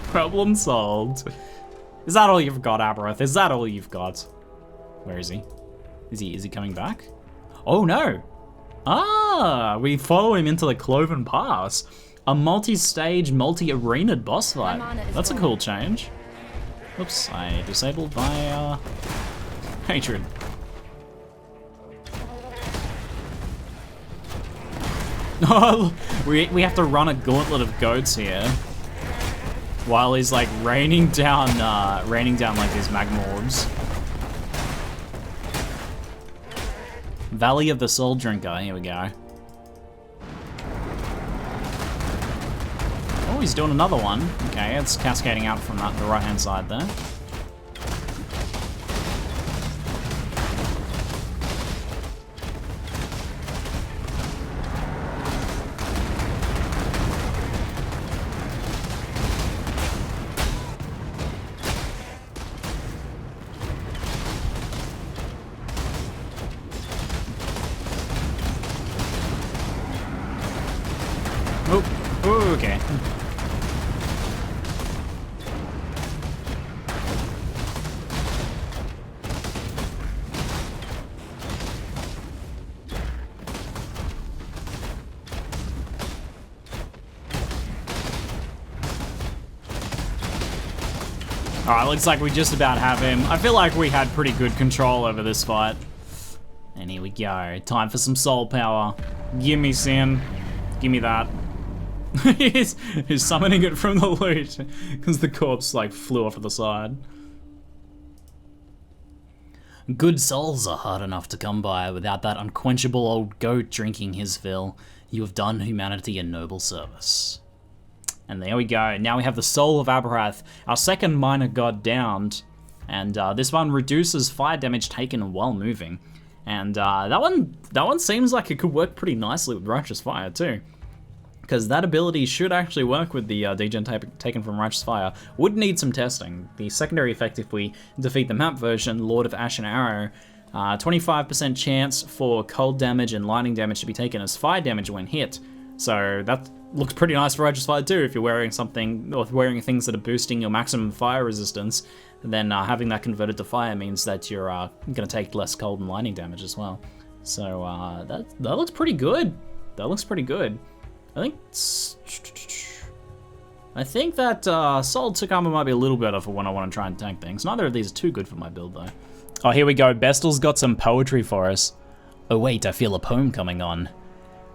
Problem solved. Is that all you've got, Abberath? Is that all you've got? Where is he? Is he coming back? Oh no! Ah, we follow him into the Cloven Pass. A multi-stage, multi-arena boss fight. That's a cool change. Oops, I disabled my hatred. Oh, we have to run a gauntlet of goats here. While he's like raining down like these magma orbs. Valley of the Soul Drinker, here we go. Oh, he's doing another one. Okay, it's cascading out from the right-hand side there. Oh, okay. Alright, looks like we just about have him. I feel like we had pretty good control over this fight. And here we go. Time for some soul power. Gimme, Sin. Gimme that. he's summoning it from the loot because the corpse like flew off to the side. Good souls are hard enough to come by without that unquenchable old goat drinking his fill. You have done humanity a noble service. And there we go. Now we have the Soul of Abberath, our second minor god downed, and this one reduces fire damage taken while moving. And that one seems like it could work pretty nicely with Righteous Fire too. Because that ability should actually work with the degen taken from Righteous Fire. Would need some testing. The secondary effect if we defeat the map version, Lord of Ash and Arrow, 25% chance for cold damage and lightning damage to be taken as fire damage when hit. So that looks pretty nice for Righteous Fire too. If you're wearing something, or wearing things that are boosting your maximum fire resistance, then having that converted to fire means that you're going to take less cold and lightning damage as well. So that looks pretty good. That looks pretty good. I think that Soul Tukahama might be a little better for when I want to try and tank things. Neither of these are too good for my build though. Oh, here we go. Bestel's got some poetry for us. Oh wait, I feel a poem coming on.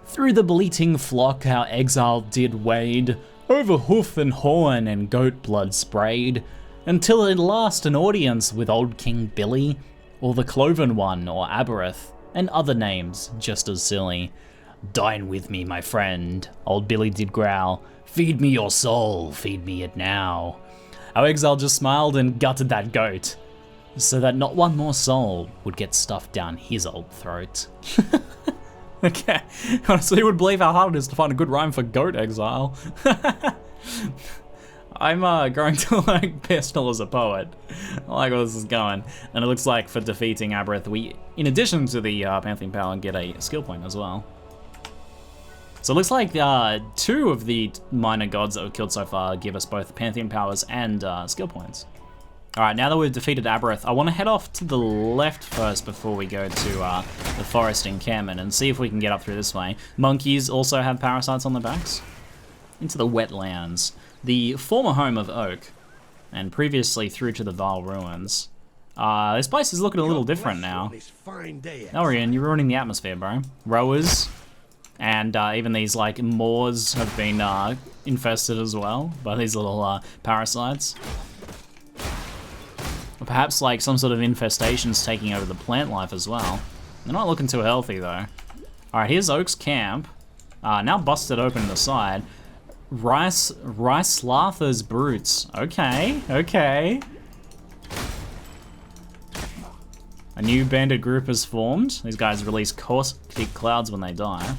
Through the bleating flock our exile did wade, over hoof and horn and goat blood sprayed, until at last an audience with old King Billy, or the Cloven One, or Abberath, and other names just as silly. Dine with me, my friend, old Billy did growl. Feed me your soul, feed me it now. Our exile just smiled and gutted that goat, so that not one more soul would get stuffed down his old throat. Okay, honestly, you would believe how hard it is to find a good rhyme for goat exile. I'm going to like Pestle as a poet. I like where this is going. And it looks like for defeating Abberath, we, in addition to the Pantheon power, get a skill point as well. So it looks like 2 of the minor gods that were killed so far give us both Pantheon powers and skill points. Alright, now that we've defeated Abberath, I want to head off to the left first before we go to the forest encampment and see if we can get up through this way. Monkeys also have parasites on their backs. Into the wetlands, the former home of Oak, and previously through to the Vile Ruins. This place is looking a little different now. Orion, you're ruining the atmosphere, bro. Rowers, and even these like moors have been infested as well by these little parasites. Or perhaps like some sort of infestation's taking over the plant life as well. They're not looking too healthy though. Alright, here's Oak's camp. Now busted open to the side. Rice Slather's Brutes. Okay, okay. A new bandit group has formed. These guys release caustic clouds when they die.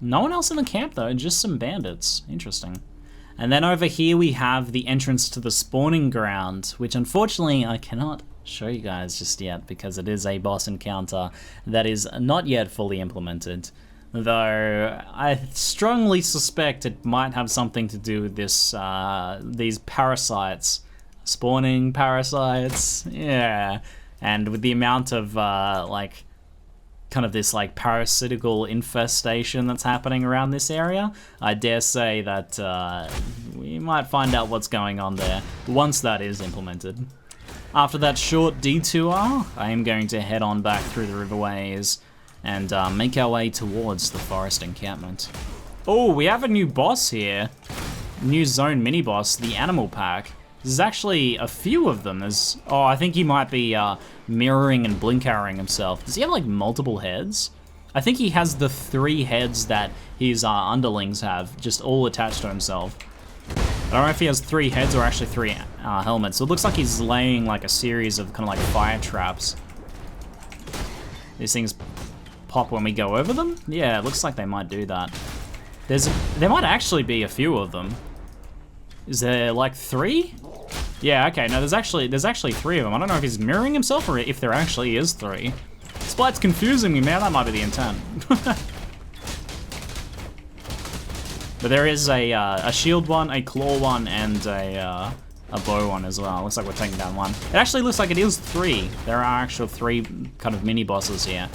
No one else in the camp though, just some bandits. Interesting. And then over here we have the entrance to the spawning ground, which unfortunately I cannot show you guys just yet because it is a boss encounter that is not yet fully implemented. Though I strongly suspect it might have something to do with this, these parasites. Spawning parasites, yeah. And with the amount of like, kind of this like parasitical infestation that's happening around this area, I dare say that we might find out what's going on there once that is implemented. After that short detour, I am going to head on back through the Riverways and make our way towards the forest encampment. Oh, we have a new boss here. New zone mini boss, the Animal Pack. There's actually a few of them. Oh, I think he might be mirroring and blink arrowing himself. Does he have like multiple heads? I think he has the 3 heads that his underlings have, just all attached to himself. I don't know if he has 3 heads or actually 3 helmets. So it looks like he's laying like a series of kind of like fire traps. These things pop when we go over them? Yeah, it looks like they might do that. There might actually be a few of them. Is there like 3? Yeah, okay, no, there's actually 3 of them. I don't know if he's mirroring himself or if there actually is 3. Splight's confusing me, man. That might be the intent. But there is a shield one, a claw one, and a bow one as well. Looks like we're taking down one. It actually looks like it is 3. There are actual 3 kind of mini bosses here.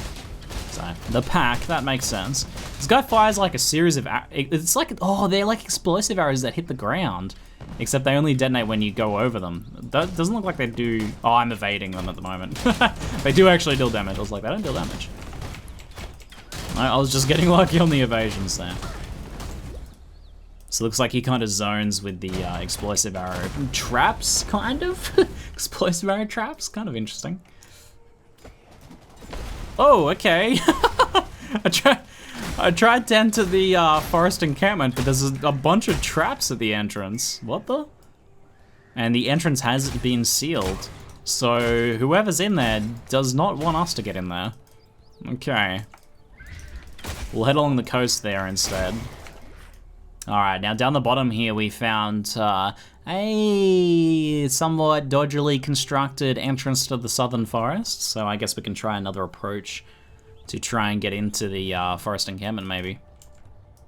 So the pack, that makes sense. This guy fires like a series of, it's like, oh, they're like explosive arrows that hit the ground, except they only detonate when you go over them. That doesn't look like they do, oh, I'm evading them at the moment. They do actually deal damage. I was like, they don't deal damage. I was just getting lucky on the evasions there. So it looks like he kind of zones with the explosive arrow traps, kind of. Explosive arrow traps, kind of interesting. Oh, okay. I tried to enter the forest encampment, but there's a bunch of traps at the entrance. What the? And the entrance has been sealed. So whoever's in there does not want us to get in there. Okay. We'll head along the coast there instead. Alright, now down the bottom here we found a somewhat dodgily constructed entrance to the southern forest, so I guess we can try another approach to try and get into the forest encampment maybe.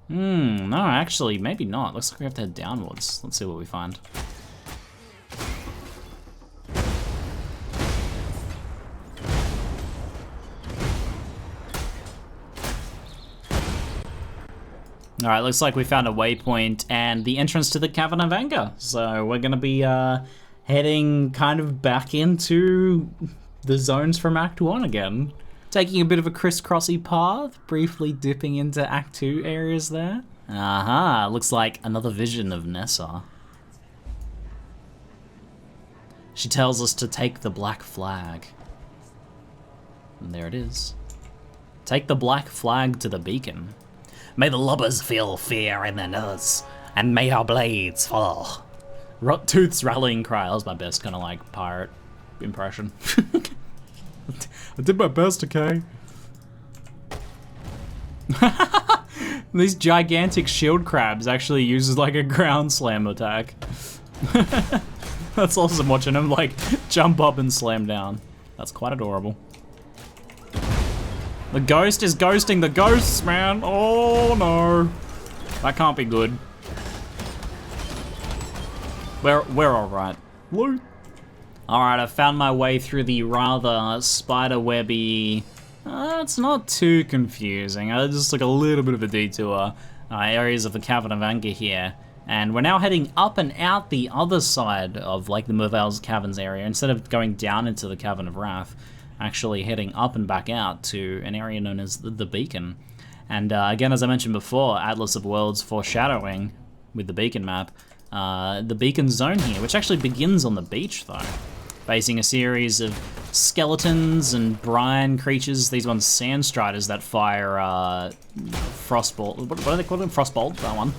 No, actually, maybe not. Looks like we have to head downwards. Let's see what we find. Alright, looks like we found a waypoint and the entrance to the Cavern of Anger. So we're gonna be heading kind of back into the zones from Act 1 again. Taking a bit of a crisscrossy path, briefly dipping into Act 2 areas there. Aha, looks like another vision of Nessa. She tells us to take the black flag. And there it is. Take the black flag to the beacon. May the lubbers feel fear in their nose, and may our blades fall. Tooth's rallying cry. That was my best kind of like pirate impression. I did my best, okay? These gigantic shield crabs actually uses like a ground slam attack. That's awesome watching them like jump up and slam down. That's quite adorable. The ghost is ghosting the ghosts, man. Oh no. That can't be good. We're alright. Loot. Alright, I found my way through the rather spiderwebby. It's not too confusing. I just took a little bit of a detour. Areas of the Cavern of Anger here. And we're now heading up and out the other side of like the Merveil's Caverns area. Instead of going down into the Cavern of Wrath, actually heading up and back out to an area known as the Beacon. And again, as I mentioned before, Atlas of Worlds foreshadowing with the Beacon map. The Beacon zone here, which actually begins on the beach though. Facing a series of skeletons and brine creatures. These ones sand striders that fire frostbolt. What do they call them? Frostbolt, that one.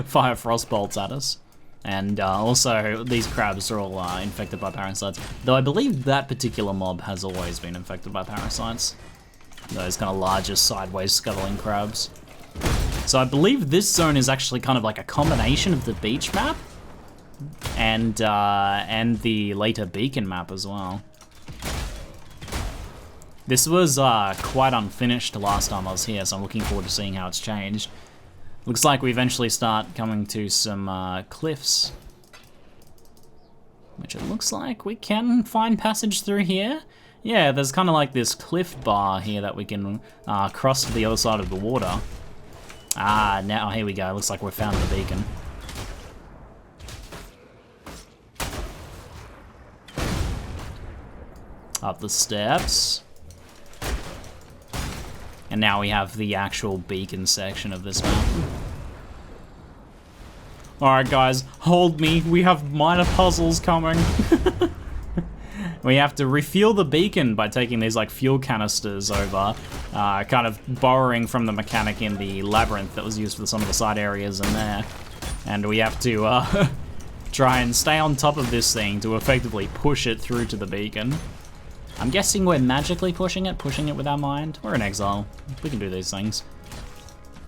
Fire frostbolts at us. And also, these crabs are all infected by parasites. Though I believe that particular mob has always been infected by parasites. Those kind of larger sideways scuttling crabs. So I believe this zone is actually kind of like a combination of the beach map and the later Beacon map as well. This was quite unfinished last time I was here, so I'm looking forward to seeing how it's changed. Looks like we eventually start coming to some cliffs, which it looks like we can find passage through here. Yeah, there's kind of like this cliff bar here that we can cross to the other side of the water. Ah, now here we go. Looks like we've found the beacon. Up the steps. And now we have the actual beacon section of this map. Alright guys, hold me, we have minor puzzles coming. We have to refuel the beacon by taking these like fuel canisters over, kind of borrowing from the mechanic in the labyrinth that was used for some of the side areas in there. And we have to try and stay on top of this thing to effectively push it through to the beacon. I'm guessing we're magically pushing it with our mind. We're in exile. We can do these things.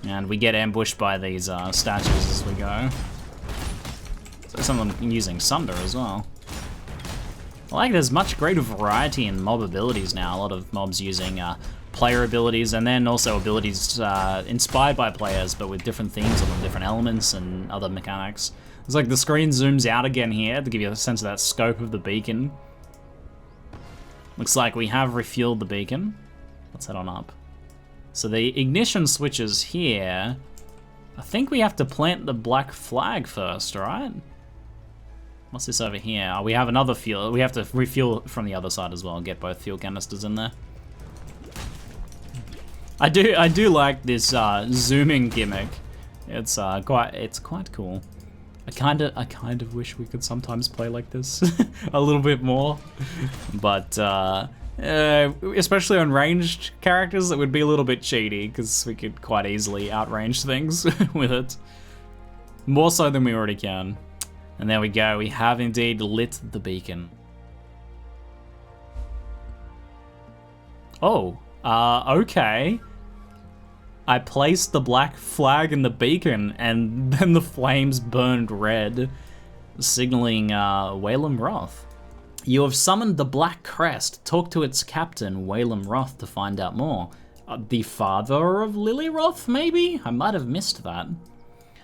And we get ambushed by these statues as we go. So some of them using Sunder as well. I like there's much greater variety in mob abilities now. A lot of mobs using player abilities and then also abilities inspired by players but with different themes on them, different elements and other mechanics. It's like the screen zooms out again here to give you a sense of that scope of the beacon. Looks like we have refueled the beacon. Let's head on up. So the ignition switches here. I think we have to plant the black flag first, right? What's this over here? Oh, we have another fuel. We have to refuel from the other side as well and get both fuel canisters in there. I do like this zooming gimmick. It's quite cool. I kind of wish we could sometimes play like this a little bit more, but especially on ranged characters, it would be a little bit cheaty because we could quite easily outrange things with it, more so than we already can. And there we go. We have indeed lit the beacon. Oh, okay. I placed the black flag in the beacon, and then the flames burned red, signaling Whalem Roth. You have summoned the Black Crest. Talk to its captain, Whalem Roth, to find out more. The father of Lily Roth, maybe? I might have missed that.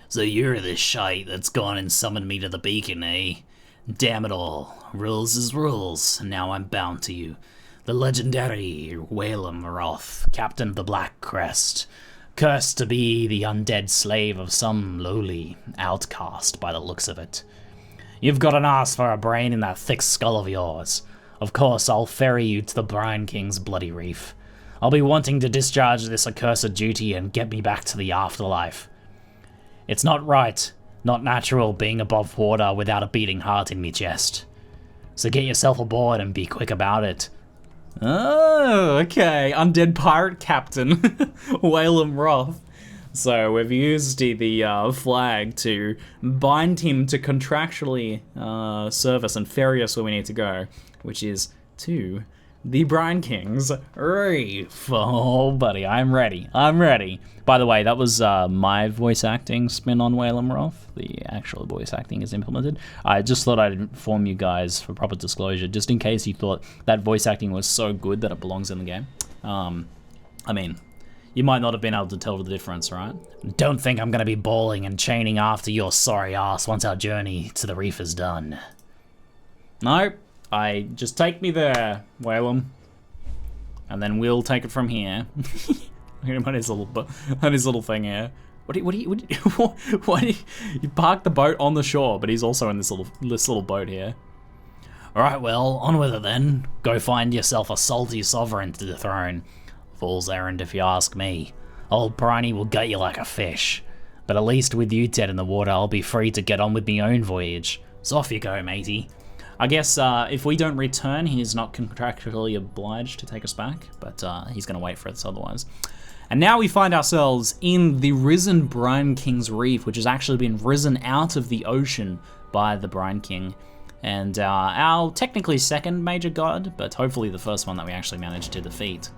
So you're the shite that's gone and summoned me to the beacon, eh? Damn it all. Rules is rules, and now I'm bound to you. The legendary Whalem Roth, captain of the Black Crest. Cursed to be the undead slave of some lowly outcast by the looks of it. You've got an ass for a brain in that thick skull of yours. Of course, I'll ferry you to the Brine King's bloody reef. I'll be wanting to discharge this accursed duty and get me back to the afterlife. It's not right, not natural being above water without a beating heart in me chest. So get yourself aboard and be quick about it. Oh, okay. Undead pirate captain, Whalem Roth. So we've used the flag to bind him to contractually serve us and ferry us where we need to go, which is to the Brine King's reef. Oh, buddy, I'm ready. I'm ready. By the way, that was my voice acting spin on Whalem Roth. The actual voice acting is implemented. I just thought I'd inform you guys for proper disclosure, just in case you thought that voice acting was so good that it belongs in the game. I mean, you might not have been able to tell the difference, right? Don't think I'm going to be bawling and chaining after your sorry ass once our journey to the reef is done. Nope. Just take me there, Whalem. And then we'll take it from here. Look at him on his little thing here. What do you park the boat on the shore, but he's also in this little boat here. Alright, well, on with it then. Go find yourself a salty sovereign to dethrone. Fool's errand if you ask me. Old Briney will gut you like a fish. But at least with you dead in the water, I'll be free to get on with my own voyage. So off you go, matey. I guess if we don't return, he's not contractually obliged to take us back, but he's going to wait for us otherwise. And now we find ourselves in the risen Brine King's Reef, which has actually been risen out of the ocean by the Brine King. And our technically second major god, but hopefully the first one that we actually managed to defeat.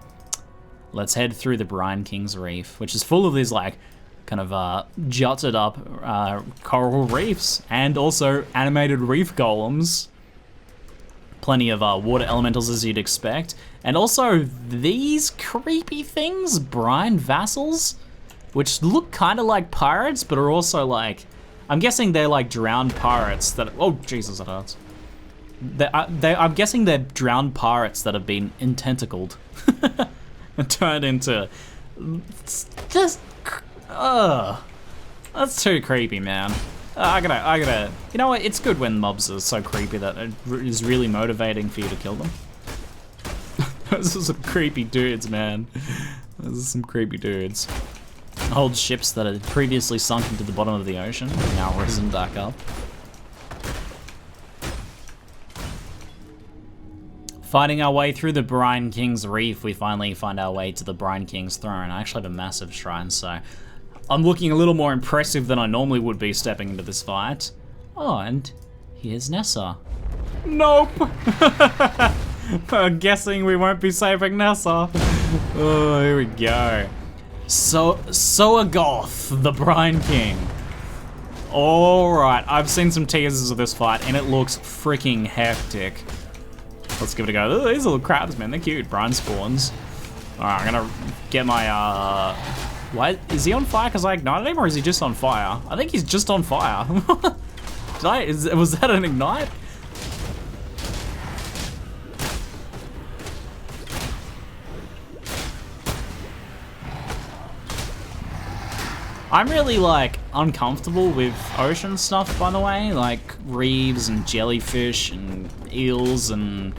Let's head through the Brine King's Reef, which is full of these like kind of jutted up coral reefs and also animated reef golems. Plenty of water elementals as you'd expect. And also these creepy things, brine vassals, which look kind of like pirates, but are also like, I'm guessing they're like drowned pirates that, oh Jesus, that hurts. I'm guessing they're drowned pirates that have been intentacled and turned into, just, that's too creepy, man. I gotta, you know what, it's good when mobs are so creepy that it is really motivating for you to kill them. Those are some creepy dudes, man. Those are some creepy dudes. Old ships that had previously sunk into the bottom of the ocean, now risen back up. Fighting our way through the Brine King's reef, we finally find our way to the Brine King's throne. I actually have a massive shrine, so I'm looking a little more impressive than I normally would be stepping into this fight. Oh, and here's Nessa. Nope! I'm guessing we won't be saving Nessa. Oh, here we go. Soagoth, the Brine King. Alright, I've seen some teasers of this fight, and it looks freaking hectic. Let's give it a go. Ooh, these little crabs, man, they're cute. Brine spawns. Alright, I'm gonna get my, What? Is he on fire because I ignited him, or is he just on fire? I think he's just on fire. Was that an ignite? I'm really, like, uncomfortable with ocean stuff, by the way, like reefs and jellyfish and eels and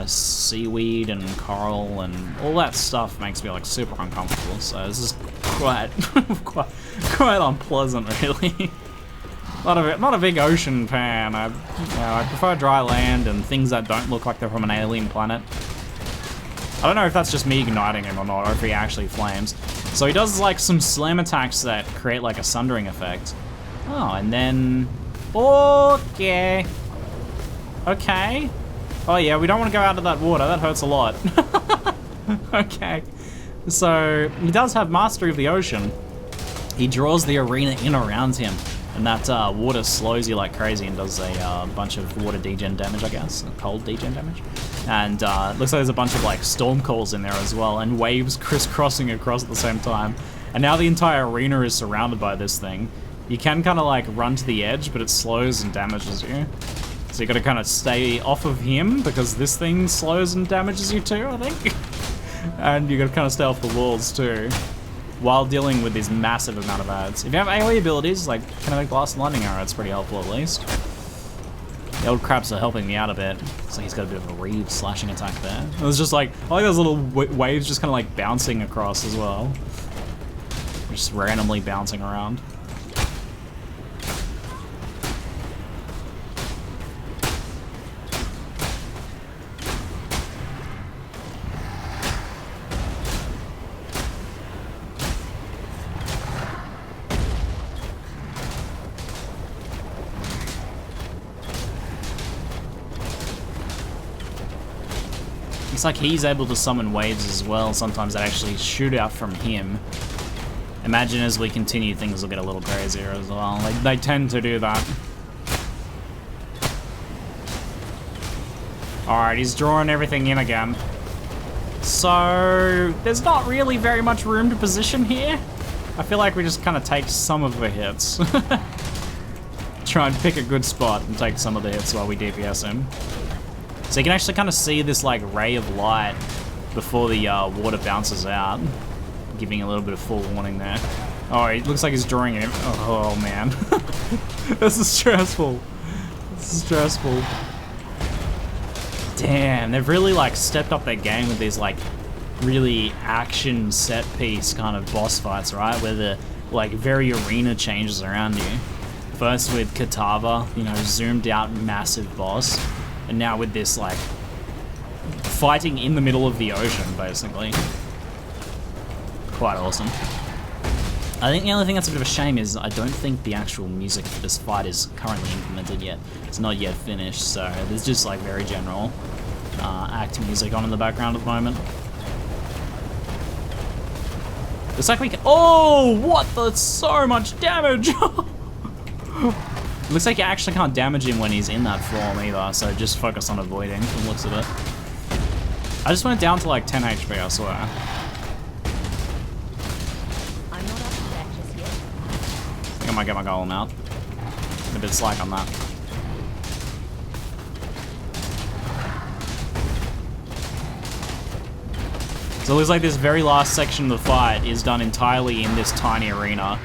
seaweed and coral and all that stuff makes me, like, super uncomfortable, so this is quite unpleasant, really. Not a big ocean fan. I prefer dry land and things that don't look like they're from an alien planet. I don't know if that's just me igniting him or not, or if he actually flames. So he does like some slam attacks that create like a sundering effect. Oh, and then... Okay. Okay. Oh yeah, we don't want to go out of that water. That hurts a lot. Okay. So he does have mastery of the ocean. He draws the arena in around him. And that water slows you like crazy and does a bunch of water degen damage, I guess. Cold degen damage. And looks like there's a bunch of like storm calls in there as well, and waves crisscrossing across at the same time. And now the entire arena is surrounded by this thing. You can kind of like run to the edge, but it slows and damages you. So you gotta kind of stay off of him, because this thing slows and damages you too, I think. And you gotta kind of stay off the walls too, while dealing with this massive amount of ads. If you have AoE abilities, like kinetic blast and lightning arrow, it's pretty helpful at least. The old crabs are helping me out a bit. Looks like he's got a bit of a reeve slashing attack there. It was just like, I like those little waves just kind of like bouncing across as well. Just randomly bouncing around. Looks like he's able to summon waves as well, sometimes that actually shoot out from him. Imagine as we continue, things will get a little crazier as well. Like, they tend to do that. Alright, he's drawing everything in again. So, there's not really very much room to position here. I feel like we just kind of take some of the hits. Try and pick a good spot and take some of the hits while we DPS him. So you can actually kind of see this like ray of light before the water bounces out, giving a little bit of forewarning there. Oh, it looks like he's drawing it. Oh man, this is stressful. This is stressful. Damn, they've really like stepped up their game with these like really action set piece kind of boss fights, right? Where the like very arena changes around you. First with Katava, you know, zoomed out massive boss. And now with this, like, fighting in the middle of the ocean, basically. Quite awesome. I think the only thing that's a bit of a shame is I don't think the actual music for this fight is currently implemented yet. It's not yet finished, so there's just, like, very general act music on in the background at the moment. Looks like we can— oh, what the— so much damage! Looks like you actually can't damage him when he's in that form either, so just focus on avoiding from the looks of it. I just went down to like 10 HP, I swear. I'm not up to that just yet. I think I might get my golem out. I'm a bit slack on that. So it looks like this very last section of the fight is done entirely in this tiny arena.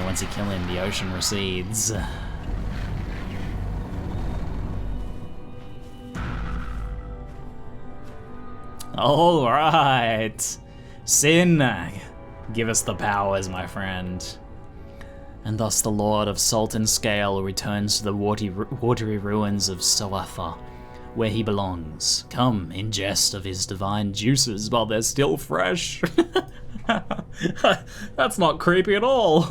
Once you kill him, the ocean recedes. All right. Sin, give us the powers, my friend. And thus the Lord of Salt and Scale returns to the watery ruins of Soatha, where he belongs. Come, ingest of his divine juices while they're still fresh. That's not creepy at all.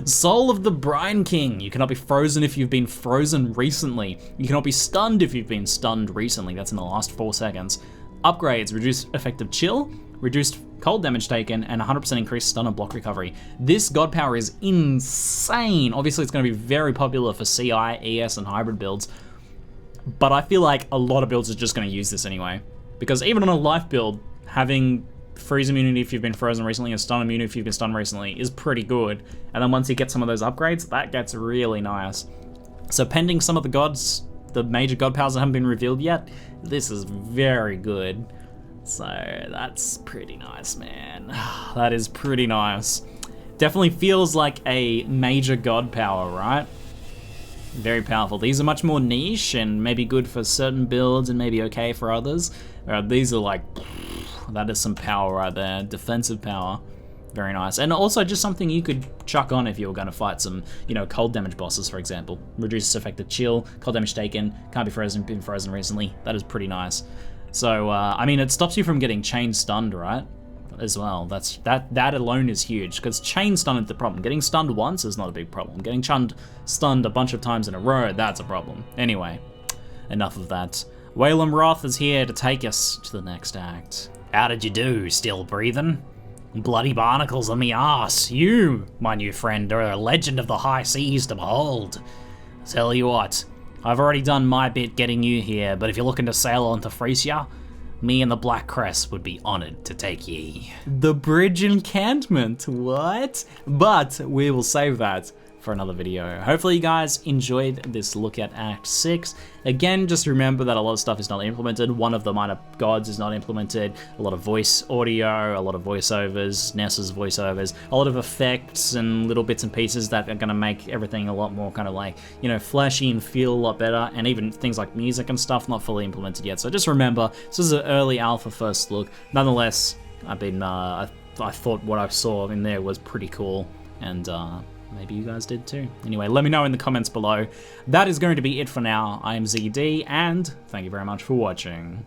Soul of the Brine King. You cannot be frozen if you've been frozen recently. You cannot be stunned if you've been stunned recently. That's in the last 4 seconds. Upgrades, reduced effective chill, reduced cold damage taken, and 100% increased stun and block recovery. This god power is insane. Obviously, it's going to be very popular for CI, ES, and hybrid builds, but I feel like a lot of builds are just going to use this anyway. Because even on a life build, having freeze immunity if you've been frozen recently and stun immunity if you've been stunned recently is pretty good. And then once you get some of those upgrades, that gets really nice. So pending some of the gods, the major god powers that haven't been revealed yet, this is very good. So that's pretty nice, man. That is pretty nice. Definitely feels like a major god power, right? Very powerful. These are much more niche and maybe good for certain builds and maybe okay for others. These are like, that is some power right there. Defensive power. Very nice. And also just something you could chuck on if you were going to fight some, you know, cold damage bosses, for example. Reduces effective chill, cold damage taken, can't be frozen, been frozen recently. That is pretty nice. So, I mean, it stops you from getting chain stunned, right? As well. That alone is huge, because chain stun is the problem. Getting stunned once is not a big problem. Getting stunned a bunch of times in a row, that's a problem. Anyway, enough of that. Whalem Roth is here to take us to the next act. How did you do? Still breathing? Bloody barnacles on me arse. You, my new friend, are a legend of the high seas to behold. Tell you what, I've already done my bit getting you here, but if you're looking to sail on to Frisia, me and the Black Crest would be honored to take ye. The bridge encampment, what? But we will save that for another video. Hopefully you guys enjoyed this look at Act 6. Again, just remember that a lot of stuff is not implemented. One of the minor gods is not implemented. A lot of voice audio, a lot of voiceovers, Nessa's voiceovers, a lot of effects and little bits and pieces that are going to make everything a lot more kind of like, you know, flashy and feel a lot better. And even things like music and stuff not fully implemented yet. So just remember, this is an early alpha first look. Nonetheless, I thought what I saw in there was pretty cool, and maybe you guys did too. Anyway, let me know in the comments below. That is going to be it for now. I am ZiggyD, and thank you very much for watching.